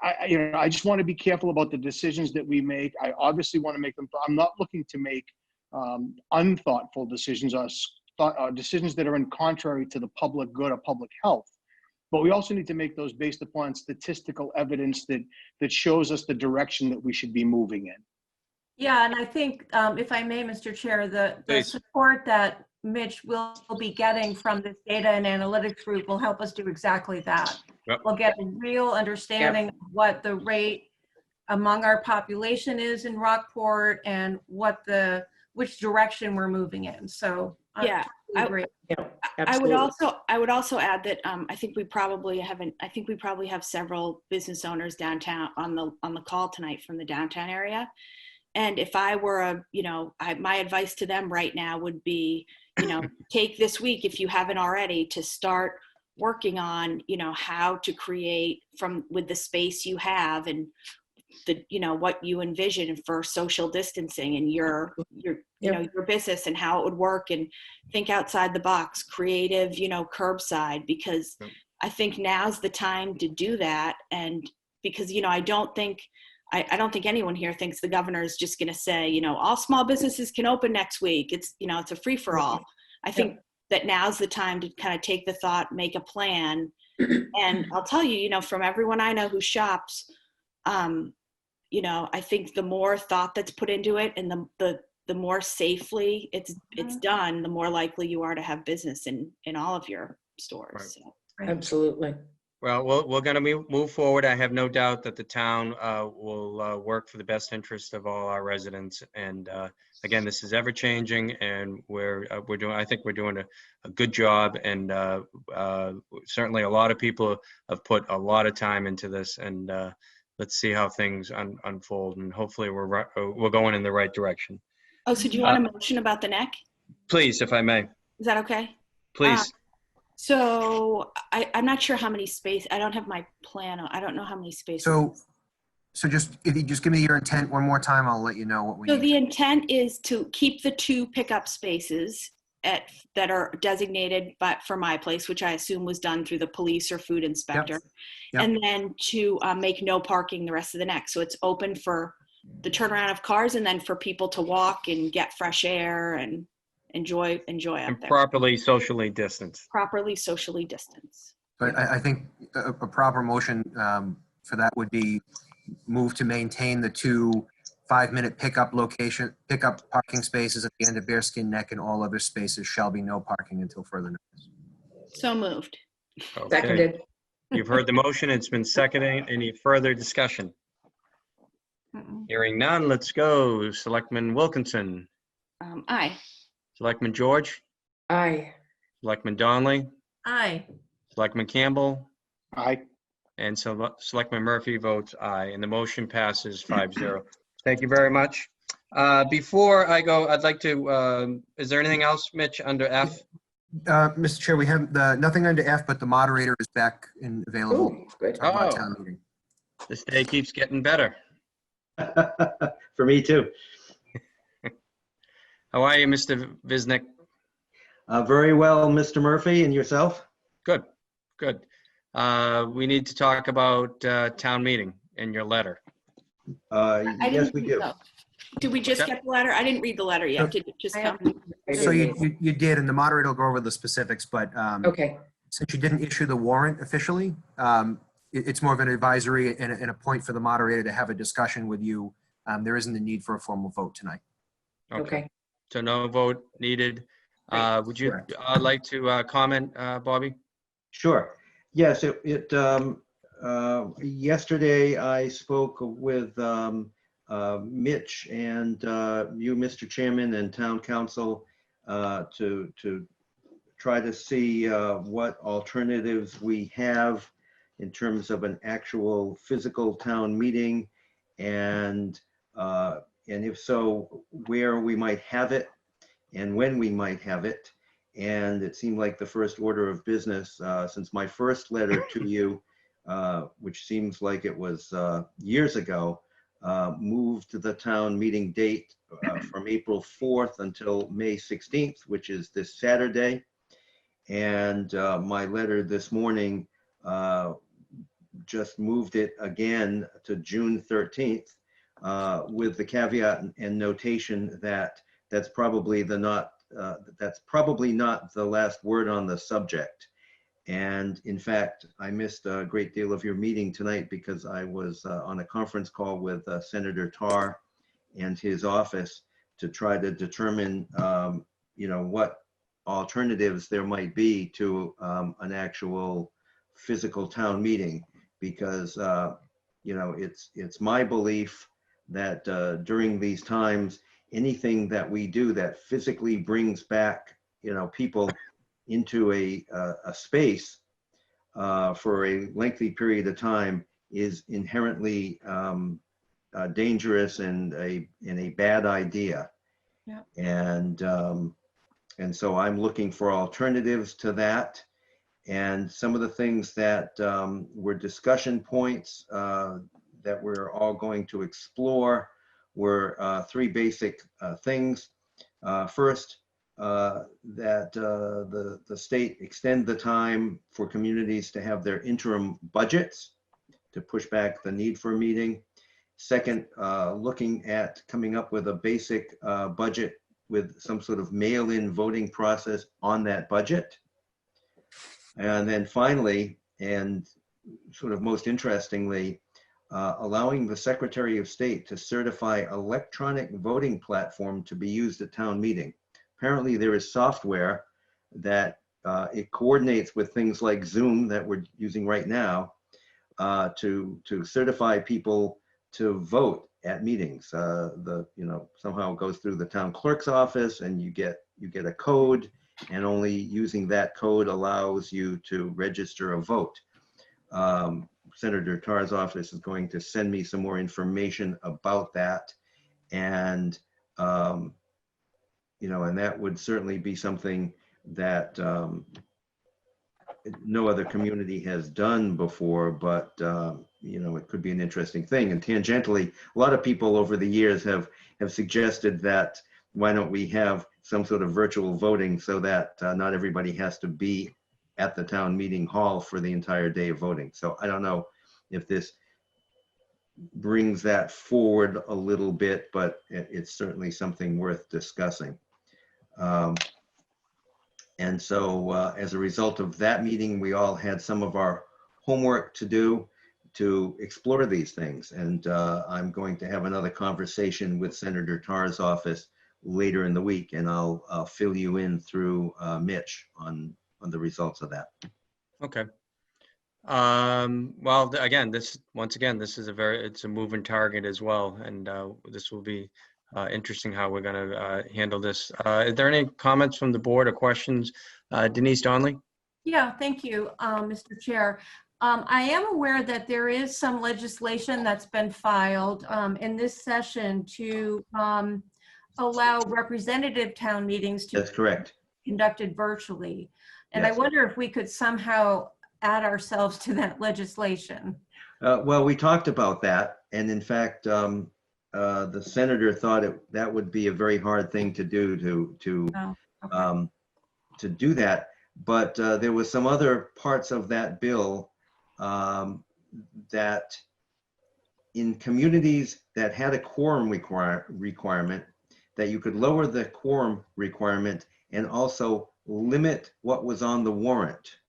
I just want to be careful about the decisions that we make. I obviously want to make them. I'm not looking to make unthoughtful decisions or decisions that are in contrary to the public good or public health. But we also need to make those based upon statistical evidence that shows us the direction that we should be moving in. Yeah, and I think, if I may, Mr. Chair, the support that Mitch will be getting from this data and analytics group will help us do exactly that. Yep. We'll get a real understanding of what the rate among our population is in Rockport and which direction we're moving in. So Yeah, I agree. I would also add that I think we probably have several business owners downtown on the call tonight from the downtown area. And if I were my advice to them right now would be, take this week, if you haven't already, to start working on, how to create with the space you have and what you envision for social distancing and your business and how it would work, and think outside the box, creative, curbside, because I think now's the time to do that. And because, I don't think anyone here thinks the governor is just going to say, all small businesses can open next week. It's, it's a free for all. I think that now's the time to kind of take the thought, make a plan. And I'll tell you, from everyone I know who shops, I think the more thought that's put into it and the more safely it's done, the more likely you are to have business in all of your stores. Right. So. Absolutely. Well, we're going to move forward. I have no doubt that the town will work for the best interest of all our residents. And again, this is ever changing, and I think we're doing a good job. And certainly a lot of people have put a lot of time into this. And let's see how things unfold. And hopefully we're going in the right direction. Oh, so do you want a motion about the neck? Please, if I may, Is that okay? please. So I'm not sure how many space, I don't have my plan. I don't know how many spaces. So just, if you just give me your intent one more time, I'll let you know what we So need. the intent is to keep the 2 pickup spaces that are designated for my place, which I assume was done through the police or food inspector. Yep. And then to make no parking the rest of the neck. So it's open for the turnaround of cars and then for people to walk and get fresh air and enjoy out And there. properly socially distanced. Properly socially distanced. But I think a proper motion for that would be move to maintain the 2 5-minute pickup parking spaces at the end of Bearskin Neck, and all other spaces shall be no parking until further notice. So moved. Okay. Seconded. You've heard the motion. It's been seconded. Any further discussion? Hearing none, let's go. Selectman Wilkinson, Aye. Selectman George, Aye. Selectman Donnelly, Aye. Selectman Campbell, Aye. and Selectman Murphy votes aye, and the motion passes 5-0. Thank you very much. Before I go, I'd like to, is there anything else, Mitch, under F? Mr. Chair, we have nothing under F, but the moderator is back and available. Ooh, good. to talk about Oh. town meeting. This day keeps getting better. For me too. How are you, Mr. Visnick? Very well, Mr. Murphy, and yourself? Good, good. We need to talk about town meeting and your letter. Yes, we do. Did we just Okay. get the letter? I didn't read the letter yet. Did it just come? So you did, and the moderator will go over the specifics, but Okay. since you didn't issue the warrant officially, it's more of an advisory and a point for the moderator to have a discussion with you. There isn't a need for a formal vote tonight. Okay. So no vote needed. Would you Correct. like to comment, Bobby? Sure. Yes, yesterday I spoke with Mitch and you, Mr. Chairman, and Town Council to try to see what alternatives we have in terms of an actual physical town meeting, and if so, where we might have it and when we might have it. And it seemed like the first order of business, since my first letter to you, which seems like it was years ago, moved the town meeting date from April 4th until May 16th, which is this Saturday. And my letter this morning just moved it again to June 13th, with the caveat and notation that that's probably not the last word on the subject. And in fact, I missed a great deal of your meeting tonight because I was on a conference call with Senator Tarr and his office to try to determine, what alternatives there might be to an actual physical town meeting, because it's my belief that during these times, anything that we do that physically brings back people into a space for a lengthy period of time is inherently dangerous and a bad idea. Yeah. And so I'm looking for alternatives to that. And some of the things that were discussion points that we're all going to explore were 3 basic things. First, that the state extend the time for communities to have their interim budgets to push back the need for a meeting. Second, looking at coming up with a basic budget with some sort of mail-in voting process on that budget. And then finally, and sort of most interestingly, allowing the Secretary of State to certify electronic voting platform to be used at town meeting. Apparently there is software that it coordinates with things like Zoom that we're using right now to certify people to vote at meetings. Somehow it goes through the town clerk's office and you get a code, and only using that code allows you to register a vote. Senator Tarr's office is going to send me some more information about that. And, and that would certainly be something that no other community has done before, but it could be an interesting thing. And tangentially, a lot of people over the years have suggested that why don't we have some sort of virtual voting so that not everybody has to be at the town meeting hall for the entire day of voting. So I don't know if this brings that forward a little bit, but it's certainly something worth discussing. And so as a result of that meeting, we all had some of our homework to do to explore these things. And I'm going to have another conversation with Senator Tarr's office later in the week, and I'll fill you in through Mitch on the results of that. Okay. Well, again, this is it's a moving target as well. And this will be interesting how we're going to handle this. Is there any comments from the board or questions? Denise Donnelly? Yeah, thank you, Mr. Chair. I am aware that there is some legislation that's been filed in this session to allow representative town meetings to That's correct. be conducted virtually. And Yes. I wonder if we could somehow add ourselves to that legislation. Well, we talked about that. And in fact, the senator thought that would be a very hard thing to do to do that. But there was some other parts of that bill that in communities that had a quorum requirement, that you could lower the quorum requirement and also limit what was on the warrant.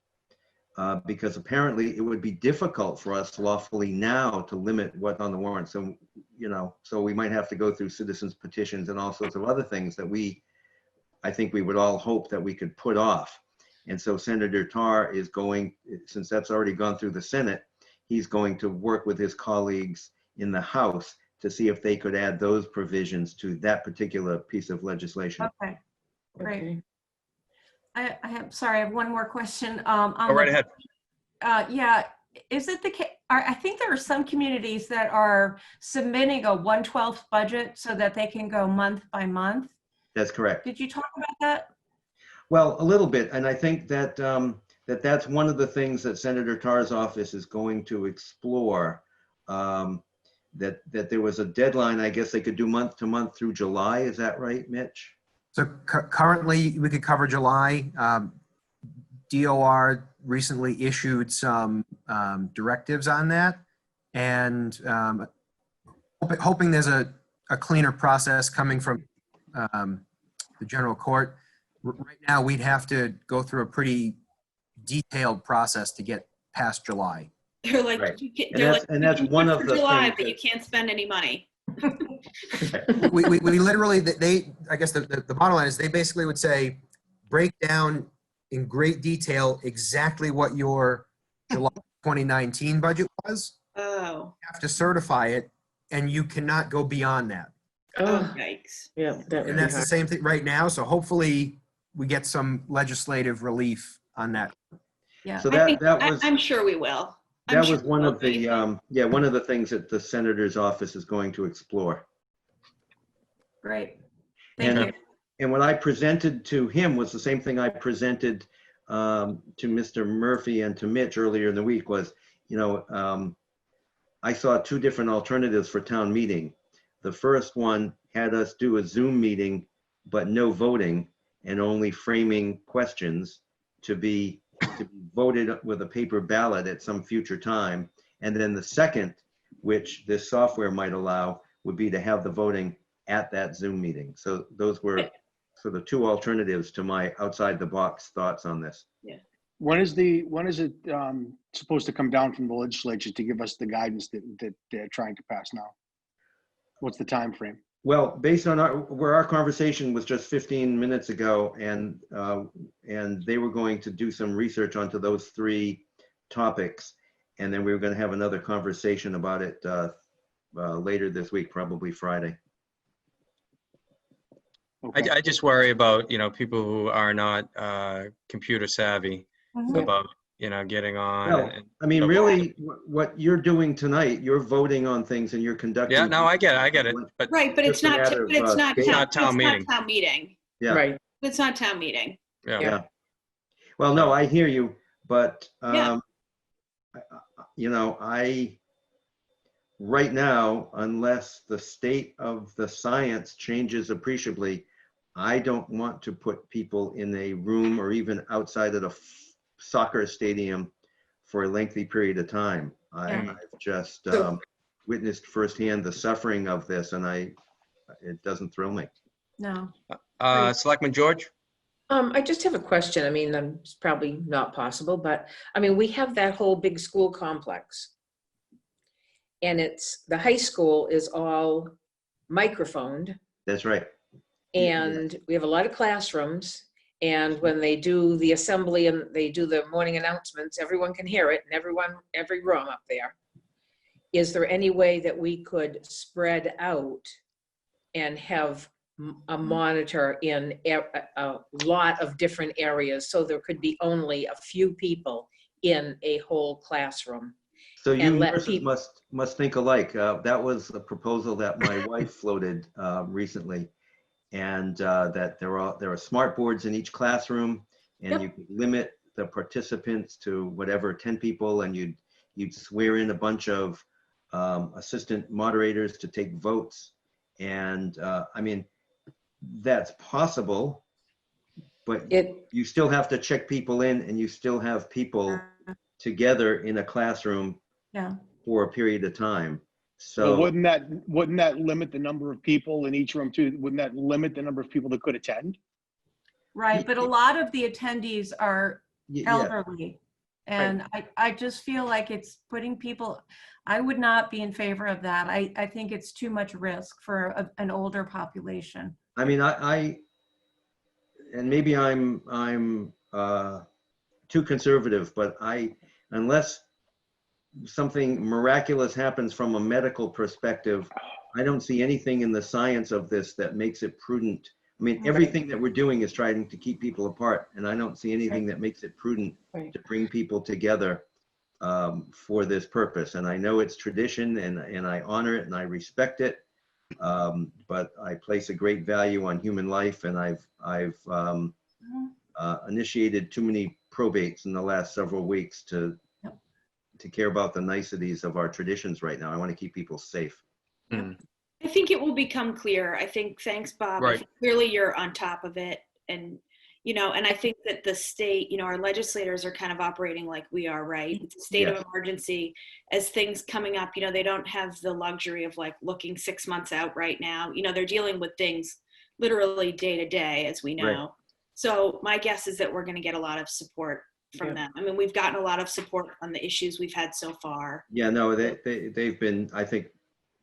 Because apparently it would be difficult for us lawfully now to limit what's on the warrant. So, so we might have to go through citizens petitions and all sorts of other things that I think we would all hope that we could put off. And so Senator Tarr is going, since that's already gone through the Senate, he's going to work with his colleagues in the House to see if they could add those provisions to that particular piece of legislation. Okay, great. I have one more question. Go right ahead. Yeah, is it the case? I think there are some communities that are submitting a 1/12 budget so that they can go month by month. That's correct. Did you talk about that? Well, a little bit, and I think that that's one of the things that Senator Tarr's office is going to explore. That there was a deadline. I guess they could do month to month through July. Is that right, Mitch? So currently, we could cover July. DOR recently issued some directives on that, and hoping there's a cleaner process coming from the general court. Right now, we'd have to go through a pretty detailed process to get past July. They're like, Right. and that's one of the July, things but you can't spend any money. we literally, I guess the bottom line is they basically would say, break down in great detail exactly what your July 2019 budget was. Oh. You have to certify it, and you cannot go beyond that. Oh, yikes. Yeah. And that's the same thing right now. So hopefully we get some legislative relief on that. Yeah. So I'm sure we will. That was one of the one of the things that the senator's office is going to explore. Great. Thank you. And what I presented to him was the same thing I presented to Mr. Murphy and to Mitch earlier in the week was, I saw two different alternatives for town meeting. The first one had us do a Zoom meeting, but no voting and only framing questions to be voted with a paper ballot at some future time. And then the second, which this software might allow, would be to have the voting at that Zoom meeting. So those were sort of two alternatives to my outside the box thoughts on this. Yeah. When is it supposed to come down from the legislature to give us the guidance that they're trying to pass now? What's the time frame? Well, based on where our conversation was just 15 minutes ago, and they were going to do some research onto those three topics, and then we were going to have another conversation about it later this week, probably Friday. Okay. I just worry about, people who are not computer savvy about, getting on. Well, I mean, really, what you're doing tonight, you're voting on things and you're conducting. Yeah, no, I get it. But Right, but it's not town meeting. Yeah. Right. It's not town meeting. Yeah. Yeah. Well, no, I hear you, but, Yeah. right now, unless the state of the science changes appreciably, I don't want to put people in a room or even outside of the soccer stadium for a lengthy period of time. Yeah. I've just So- witnessed firsthand the suffering of this, and it doesn't thrill me. No. Selectman George? I just have a question. I mean, it's probably not possible, but I mean, we have that whole big school complex. And the high school is all microphoned, That's right. and we have a lot of classrooms. And when they do the assembly and they do the morning announcements, everyone can hear it, and every room up there. Is there any way that we could spread out and have a monitor in a lot of different areas, so there could be only a few people in a whole classroom? So you And let nurses people- must think alike. That was a proposal that my wife floated recently, and that there are smart boards in each classroom, and Yep. you could limit the participants to whatever, 10 people, and you'd swear in a bunch of assistant moderators to take votes. And I mean, that's possible, but you still have to check people in, and you still have people together in a classroom Yeah. for a period of time. Well, So wouldn't that limit the number of people in each room too? Wouldn't that limit the number of people that could attend? Right, but a lot of the attendees are yeah, elderly. And I just feel like it's putting people, I would not be in favor of that. I think it's too much risk for an older population. I mean, and maybe I'm too conservative, but unless something miraculous happens from a medical perspective, I don't see anything in the science of this that makes it prudent. I mean, everything that we're doing is trying to keep people apart, and I don't see anything that makes it prudent to bring people together for this purpose. And I know it's tradition, and I honor it and I respect it, but I place a great value on human life, and I've initiated too many probates in the last several weeks to care about the niceties of our traditions right now. I want to keep people safe. I think it will become clear. I think, thanks, Bob. I Right. think clearly you're on top of it. And, and I think that the state, our legislators are kind of operating like we are, right? It's a state of emergency. As things coming up, they don't have the luxury of like looking 6 months out right now. They're dealing with things literally day to day, as we know. Right. So my guess is that we're going to get a lot of support from them. I mean, we've gotten a lot of support on the issues we've had so far. Yeah, no, they've been, I think,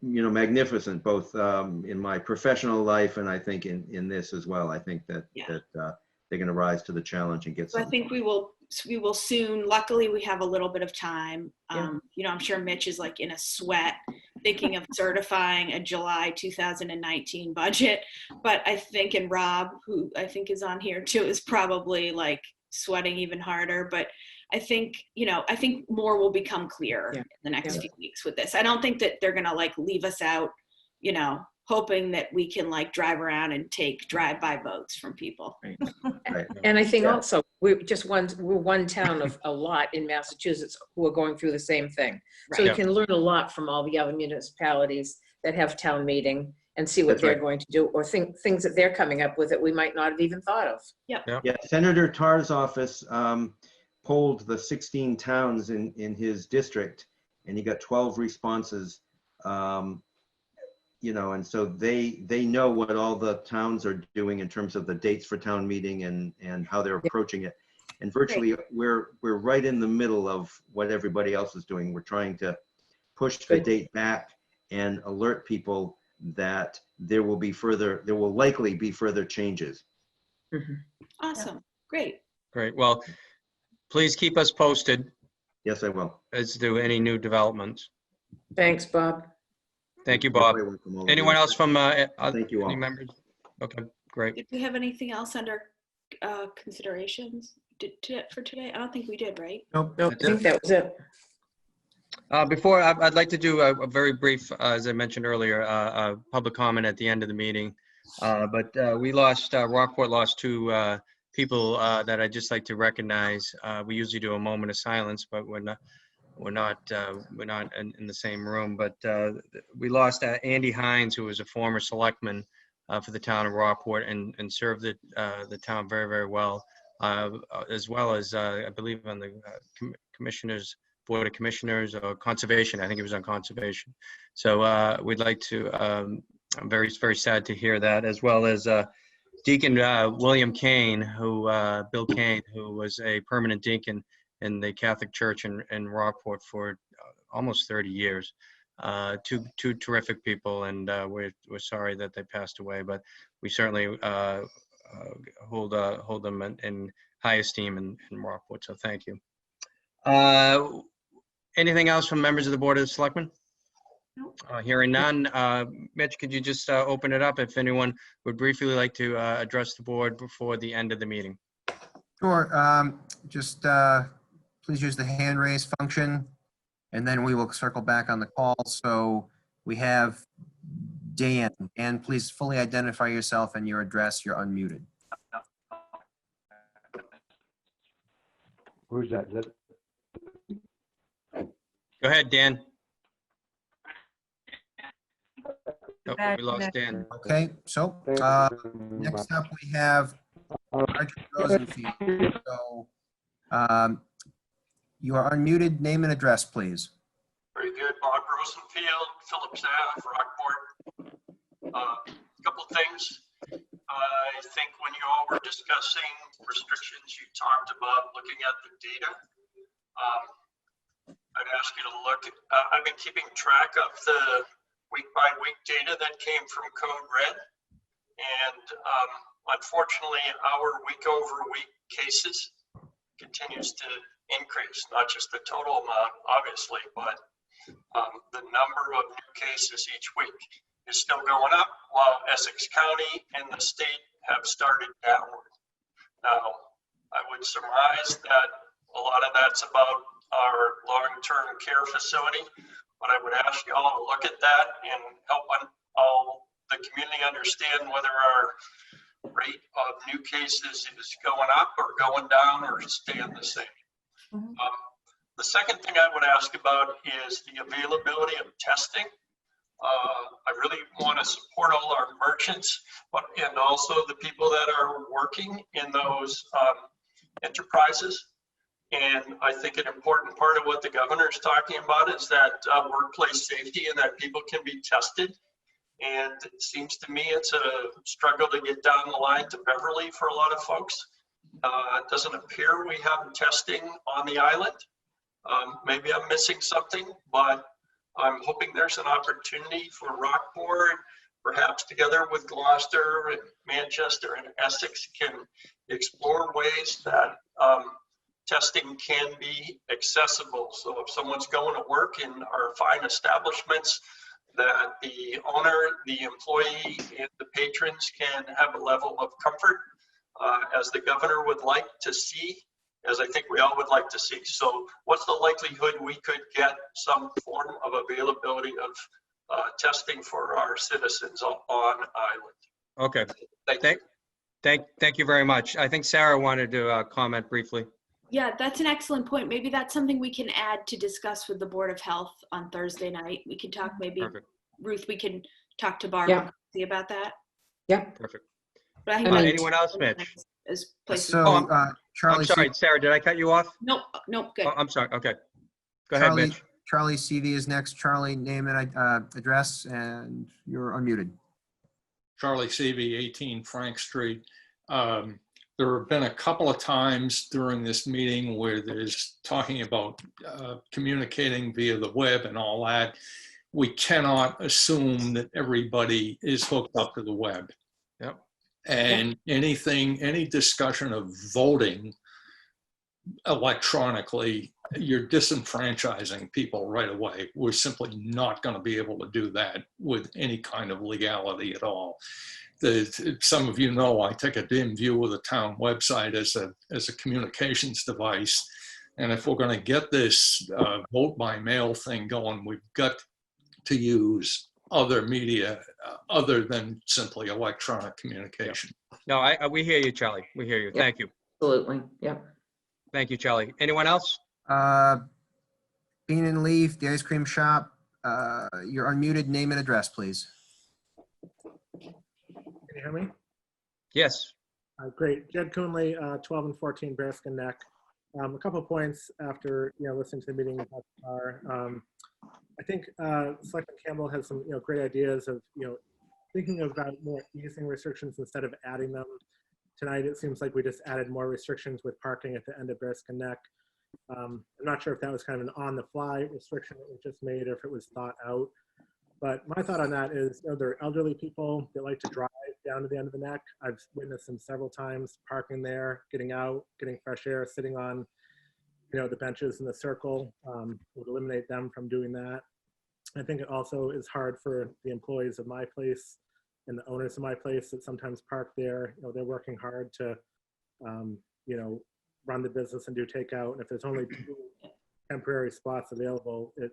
magnificent, both in my professional life and I think in this as well. I think that they're going to rise to the challenge and get So I something. think we will soon. Luckily, we have a little bit of time. I'm sure Mitch is like in a sweat thinking of certifying a July 2019 budget. But I think, and Rob, who I think is on here too, is probably like sweating even harder. But I think, I think more will become clear in the next few weeks with this. I don't think that they're going to like leave us out, hoping that we can like drive around and take drive-by votes from people. Right. And I think also we're one town of a lot in Massachusetts who are going through the same thing. So we can learn a lot from all the other municipalities that have town meeting and see what they're going to do, or things that they're coming up with that we might not have even thought of. Yep. Yeah, Senator Tarr's office polled the 16 towns in his district, and he got 12 responses. And so they know what all the towns are doing in terms of the dates for town meeting and how they're approaching it. And virtually we're right in the middle of what everybody else is doing. We're trying to push the date back and alert people that there will likely be further changes. Awesome. Great. Great. Well, please keep us posted Yes, I will. as to any new developments. Thanks, Bob. Thank you, Bob. You're welcome, all of Anyone you. else from Thank you all. any members? Okay, great. Did we have anything else under considerations for today? I don't think we did, right? Nope. No, I think that was it. Before, I'd like to do a very brief, as I mentioned earlier, public comment at the end of the meeting. But we lost, Rockport lost two people that I'd just like to recognize. We usually do a moment of silence, but we're not in the same room. But we lost Andy Hines, who was a former selectman for the town of Rockport and served the town very, very well, as well as I believe on the commissioners, Board of Commissioners or Conservation. I think he was on Conservation. So we'd like to, I'm very, very sad to hear that, as well as Deacon William Kane, Bill Kane, who was a permanent deacon in the Catholic Church in Rockport for almost 30 years. Two terrific people, and we're sorry that they passed away, but we certainly hold them in high esteem in Rockport, so thank you. Anything else from members of the Board of Selectmen? Hearing none. Mitch, could you just open it up if anyone would briefly like to address the board before the end of the meeting? Sure. Just please use the hand raise function, and then we will circle back on the call. So we have Dan. Dan, please fully identify yourself and your address. You're unmuted. Who's that? Go ahead, Dan. Oh, we lost Dan. Okay, so next up we have Roger Rosenfield. So you are unmuted. Name and address, please. Very good. Bob Rosenfield, Phillips Ave, Rockport. Couple things. I think when you all were discussing restrictions, you talked about looking at the data. I'd ask you to look. I've been keeping track of the week-by-week data that came from Code Red, and unfortunately, our week-over-week cases continues to increase. Not just the total amount, obviously, but the number of new cases each week is still going up, while Essex County and the state have started downward. Now, I would surmise that a lot of that's about our long-term care facility, but I would ask you all to look at that and help all the community understand whether our rate of new cases is going up or going down or staying the same. The second thing I would ask about is the availability of testing. I really want to support all our merchants, and also the people that are working in those enterprises. And I think an important part of what the governor is talking about is that workplace safety and that people can be tested. And it seems to me it's a struggle to get down the line to Beverly for a lot of folks. It doesn't appear we have testing on the island. Maybe I'm missing something, but I'm hoping there's an opportunity for Rockport, perhaps together with Gloucester and Manchester and Essex, can explore ways that testing can be accessible. So if someone's going to work in our fine establishments, that the owner, the employee, and the patrons can have a level of comfort as the governor would like to see, as I think we all would like to see. So what's the likelihood we could get some form of availability of testing for our citizens on island? Okay. Thank you very much. I think Sarah wanted to comment briefly. Yeah, that's an excellent point. Maybe that's something we can add to discuss with the Board of Health on Thursday night. We can talk, maybe, Perfect. Ruth, we can talk to Barbara about that. Yeah. Perfect. But I think Anyone else, Mitch? So, Charlie, I'm sorry, Sarah, did I cut you off? Nope, good. Oh, I'm sorry, okay. Go ahead, Mitch. Charlie CV is next. Charlie, name and address, and you're unmuted. Charlie CV, 18 Frank Street. There have been a couple of times during this meeting where there's talking about communicating via the web and all that. We cannot assume that everybody is hooked up to the web. Yep. And any discussion of voting electronically, you're disenfranchising people right away. We're simply not going to be able to do that with any kind of legality at all. Some of you know I take a dim view of the town website as a communications device. And if we're going to get this vote by mail thing going, we've got to use other media other than simply electronic communication. No, we hear you, Charlie. We hear you. Yep. Thank you. Absolutely, yep. Thank you, Charlie. Anyone else? Bean and Leaf, the ice cream shop. You're unmuted. Name and address, please. Can you hear me? Yes. Great. Jed Coonley, 12 and 14 Bearskin Neck. A couple of points after listening to the meeting about the car. I think Selectman Campbell has some great ideas of thinking about more easing restrictions instead of adding them. Tonight it seems like we just added more restrictions with parking at the end of Bearskin Neck. I'm not sure if that was kind of an on-the-fly restriction that was just made or if it was thought out. But my thought on that is, there are elderly people that like to drive down to the end of the neck. I've witnessed them several times parking there, getting out, getting fresh air, sitting on, the benches in the circle. Would eliminate them from doing that. I think it also is hard for the employees of my place and the owners of my place that sometimes park there. They're working hard to, run the business and do takeout. And if there's only 2 temporary spots available, it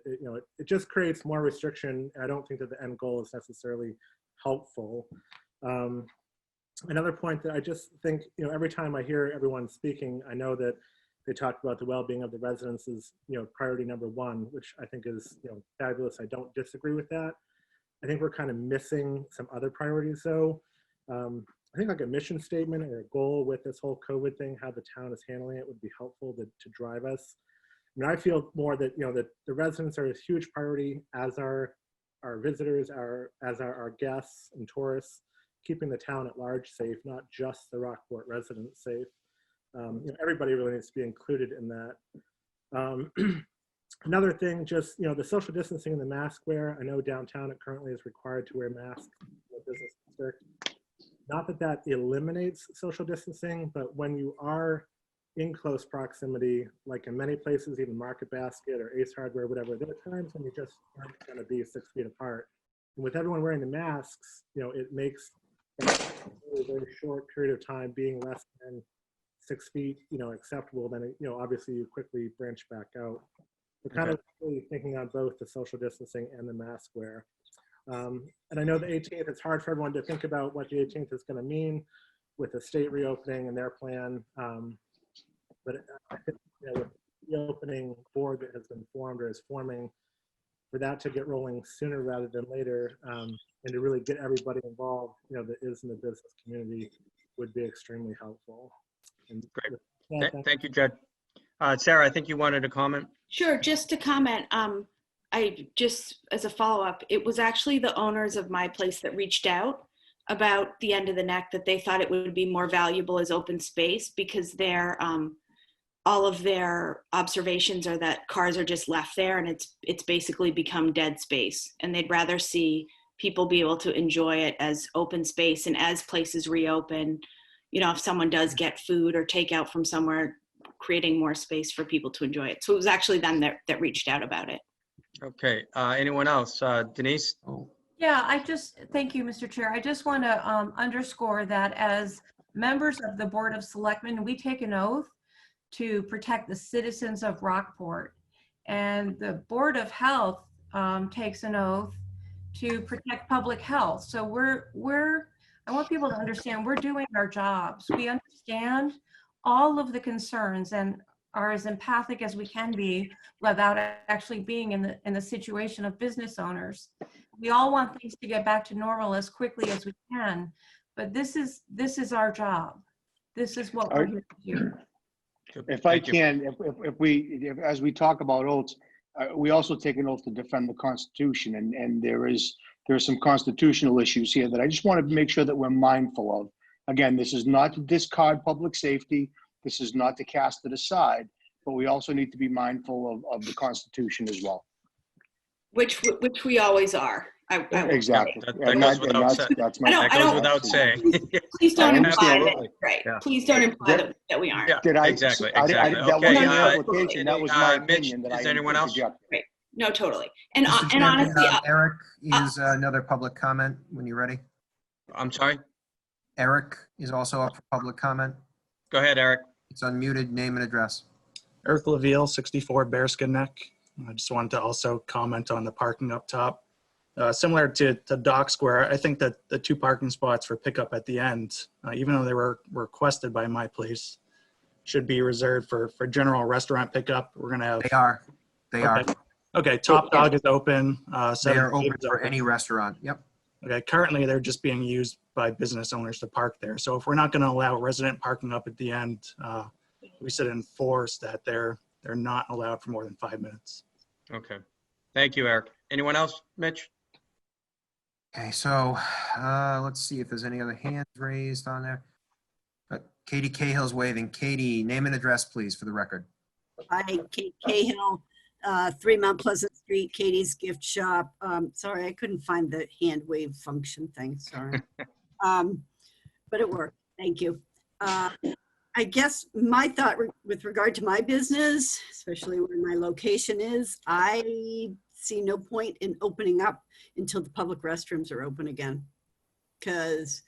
just creates more restriction. I don't think that the end goal is necessarily helpful. Another point that I just think, every time I hear everyone speaking, I know that they talk about the well-being of the residents is, priority number 1, which I think is, fabulous. I don't disagree with that. I think we're kind of missing some other priorities though. I think like a mission statement or a goal with this whole COVID thing, how the town is handling it would be helpful to drive us. I feel more that, that the residents are a huge priority, as are our visitors, as are our guests and tourists, keeping the town at large safe, not just the Rockport residents safe. Everybody really needs to be included in that. Another thing, just, the social distancing and the mask wear. I know downtown it currently is required to wear masks in the business district. Not that that eliminates social distancing, but when you are in close proximity, like in many places, even Market Basket or Ace Hardware, whatever, there are times when you just aren't going to be 6 feet apart. And with everyone wearing the masks, it makes a very, very short period of time being less than 6 feet, acceptable. Then, obviously you quickly branch back out. We're kind of really thinking on both the social distancing and the mask wear. And I know the 18th, it's hard for everyone to think about what the 18th is going to mean with the state reopening and their plan. But I think with the reopening board that has been formed or is forming, for that to get rolling sooner rather than later, and to really get everybody involved, that is in the business community, would be extremely helpful. And Great. Thank you, Jed. Sarah, I think you wanted to comment. Sure, just to comment, I just, as a follow-up, it was actually the owners of my place that reached out about the end of the neck, that they thought it would be more valuable as open space because all of their observations are that cars are just left there and it's basically become dead space. And they'd rather see people be able to enjoy it as open space. And as places reopen, if someone does get food or takeout from somewhere, creating more space for people to enjoy it. So it was actually them that reached out about it. Okay. Anyone else? Denise? Yeah, thank you, Mr. Chair. I just want to underscore that as members of the Board of Selectmen, we take an oath to protect the citizens of Rockport. And the Board of Health takes an oath to protect public health. So I want people to understand we're doing our jobs. We understand all of the concerns and are as empathic as we can be without actually being in the situation of business owners. We all want things to get back to normal as quickly as we can, but this is our job. This is what we're here to do. If I can, if as we talk about oaths, we also take an oath to defend the Constitution, and there are some constitutional issues here that I just want to make sure that we're mindful of. Again, this is not to discard public safety. This is not to cast it aside, but we also need to be mindful of the Constitution as well. Which we always are. Exactly. That goes without saying. Please don't imply that. Right. Yeah. Please don't imply that we aren't. Yeah, exactly. That Okay. wasn't an application. That was my opinion. Is anyone else? Right. No, totally. And Mr. Chairman, honestly, Eric is another public comment when you're ready. I'm sorry? Eric is also up for public comment. Go ahead, Eric. It's unmuted. Name and address. Eric LaVille, 64 Bearskin Neck. I just wanted to also comment on the parking up top. Similar to Dock Square, I think that the 2 parking spots for pickup at the end, even though they were requested by my place, should be reserved for general restaurant pickup. We're gonna have. They are. Okay, Top Dog is open. They are open Dave's for any restaurant. Yep. Okay, currently they're just being used by business owners to park there. So if we're not going to allow resident parking up at the end, we should enforce that they're not allowed for more than 5 minutes. Okay. Thank you, Eric. Anyone else? Mitch? Okay, so let's see if there's any other hands raised on there. Katie Cahill's waving. Katie, name and address, please, for the record. Hi, Kate Cahill, 3 Mount Pleasant Street, Katie's Gift Shop. Sorry, I couldn't find the hand wave function thing, sorry. But it worked, thank you. I guess my thought with regard to my business, especially where my location is, I see no point in opening up until the public restrooms are open again. Because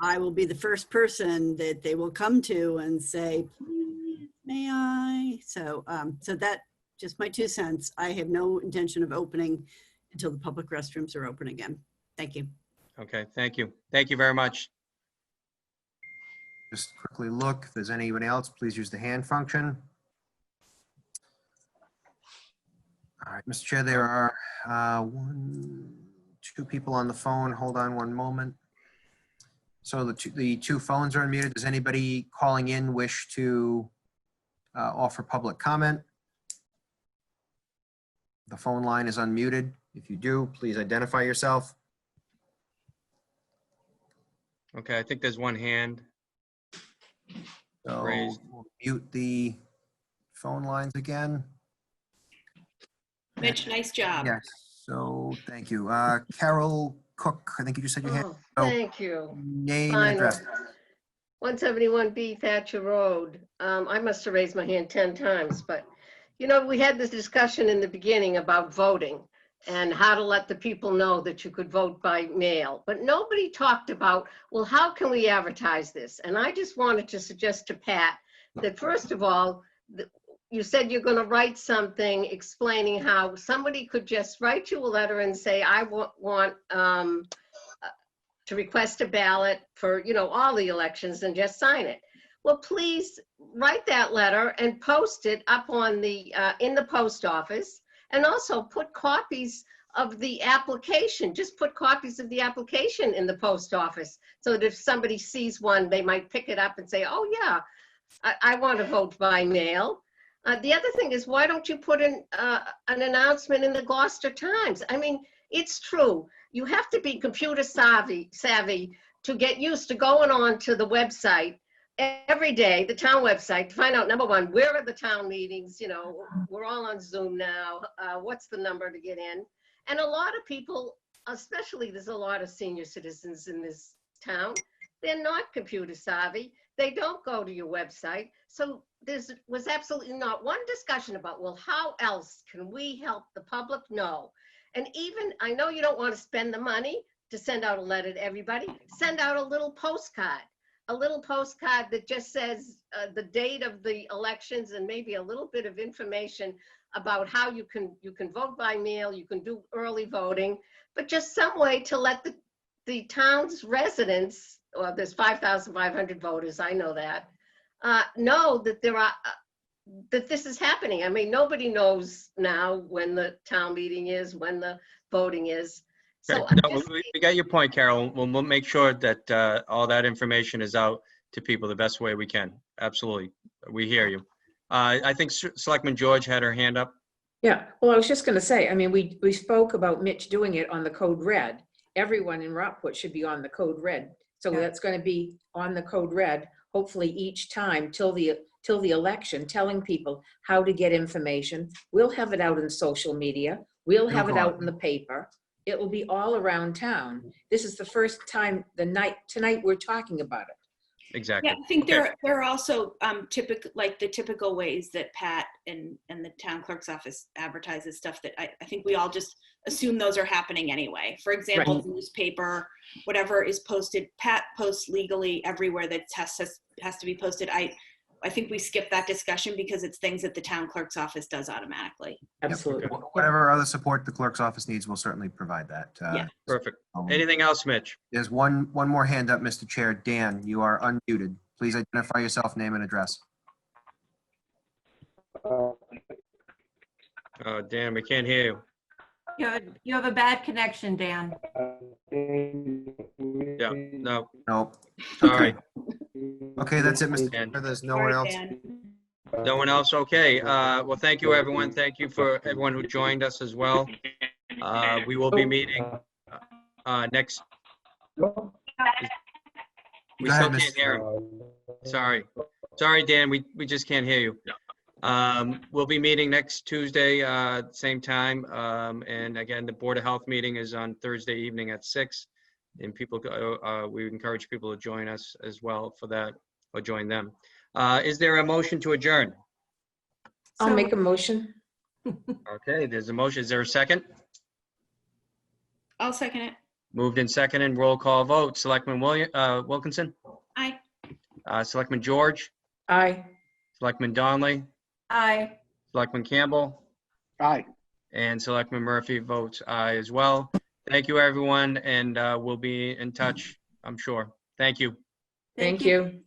I will be the first person that they will come to and say, please, may I? So that, just my 2 cents. I have no intention of opening until the public restrooms are open again. Thank you. Okay, thank you. Thank you very much. Just quickly look, if there's anybody else, please use the hand function. All right, Mr. Chair, there are 2 people on the phone. Hold on one moment. So the two phones are unmuted. Does anybody calling in wish to offer public comment? The phone line is unmuted. If you do, please identify yourself. Okay, I think there's one hand So raised. we'll mute the phone lines again. Mitch, nice job. Yes, so thank you. Carol Cook, I think you just said your hand. Oh, thank you. Name and Final. address. 171B Thatcher Road. I must have raised my hand 10 times, but you know, we had this discussion in the beginning about voting and how to let the people know that you could vote by mail, but nobody talked about, well, how can we advertise this? And I just wanted to suggest to Pat that first of all, you said you're going to write something explaining how somebody could just write you a letter and say, I want to request a ballot for, you know, all the elections and just sign it. Well, please write that letter and post it up on the, in the post office, and also put copies of the application. Just put copies of the application in the post office so that if somebody sees one, they might pick it up and say, oh yeah, I want to vote by mail. The other thing is, why don't you put in an announcement in the Gloucester Times? I mean, it's true. You have to be computer savvy to get used to going on to the website every day, the town website, to find out, number one, where are the town meetings? You know, we're all on Zoom now. What's the number to get in? And a lot of people, especially there's a lot of senior citizens in this town, they're not computer savvy. They don't go to your website. So there was absolutely not one discussion about, well, how else can we help the public know? And even, I know you don't want to spend the money to send out a letter to everybody, send out a little postcard that just says the date of the elections and maybe a little bit of information about how you can vote by mail, you can do early voting, but just some way to let the town's residents, well, there's 5,500 voters, I know that, know that that this is happening. I mean, nobody knows now when the town meeting is, when the voting is. So No, we got your point, Carol. We'll make sure that all that information is out to people the best way we can. Absolutely. We hear you. I think Selectman George had her hand up. Yeah, well, I was just gonna say, I mean, we spoke about Mitch doing it on the code red. Everyone in Rockport should be on the code red. So that's gonna be on the code red, hopefully each time till the election, telling people how to get information. We'll have it out in social media. We'll have it out in the paper. It will be all around town. This is the first time tonight we're talking about it. Exactly. Yeah, I think there are also typical ways that Pat and the town clerk's office advertises stuff that I think we all just assume those are happening anyway. For example, Right. the newspaper, whatever is posted, Pat posts legally everywhere that has to be posted. I think we skip that discussion because it's things that the town clerk's office does automatically. Absolutely. Whatever other support the clerk's office needs, we'll certainly provide that. Yeah. Perfect. Anything else, Mitch? There's one more hand up, Mr. Chair. Dan, you are unmuted. Please identify yourself, name and address. Dan, we can't hear you. You have a bad connection, Dan. Yeah, no. No. Sorry. Okay, that's it, Mr. Dan. Chair. There's no one else. No one else? Okay. Well, thank you, everyone. Thank you for everyone who joined us as well. We will be meeting next. We Go still ahead, can't hear him. Sorry. Sorry, Dan, we just can't hear you. We'll be meeting next Tuesday, same time. And again, the Board of Health meeting is on Thursday evening at 6. And people, we encourage people to join us as well for that, or join them. Is there a motion to adjourn? I'll make a motion. Okay, there's a motion. Is there a second? I'll second it. Moved and seconded. Roll call vote. Selectman Wilkinson? Aye. Selectman George? Aye. Selectman Donnelly? Aye. Selectman Campbell? Aye. And Selectman Murphy votes aye as well. Thank you, everyone, and we'll be in touch, I'm sure. Thank you. Thank you.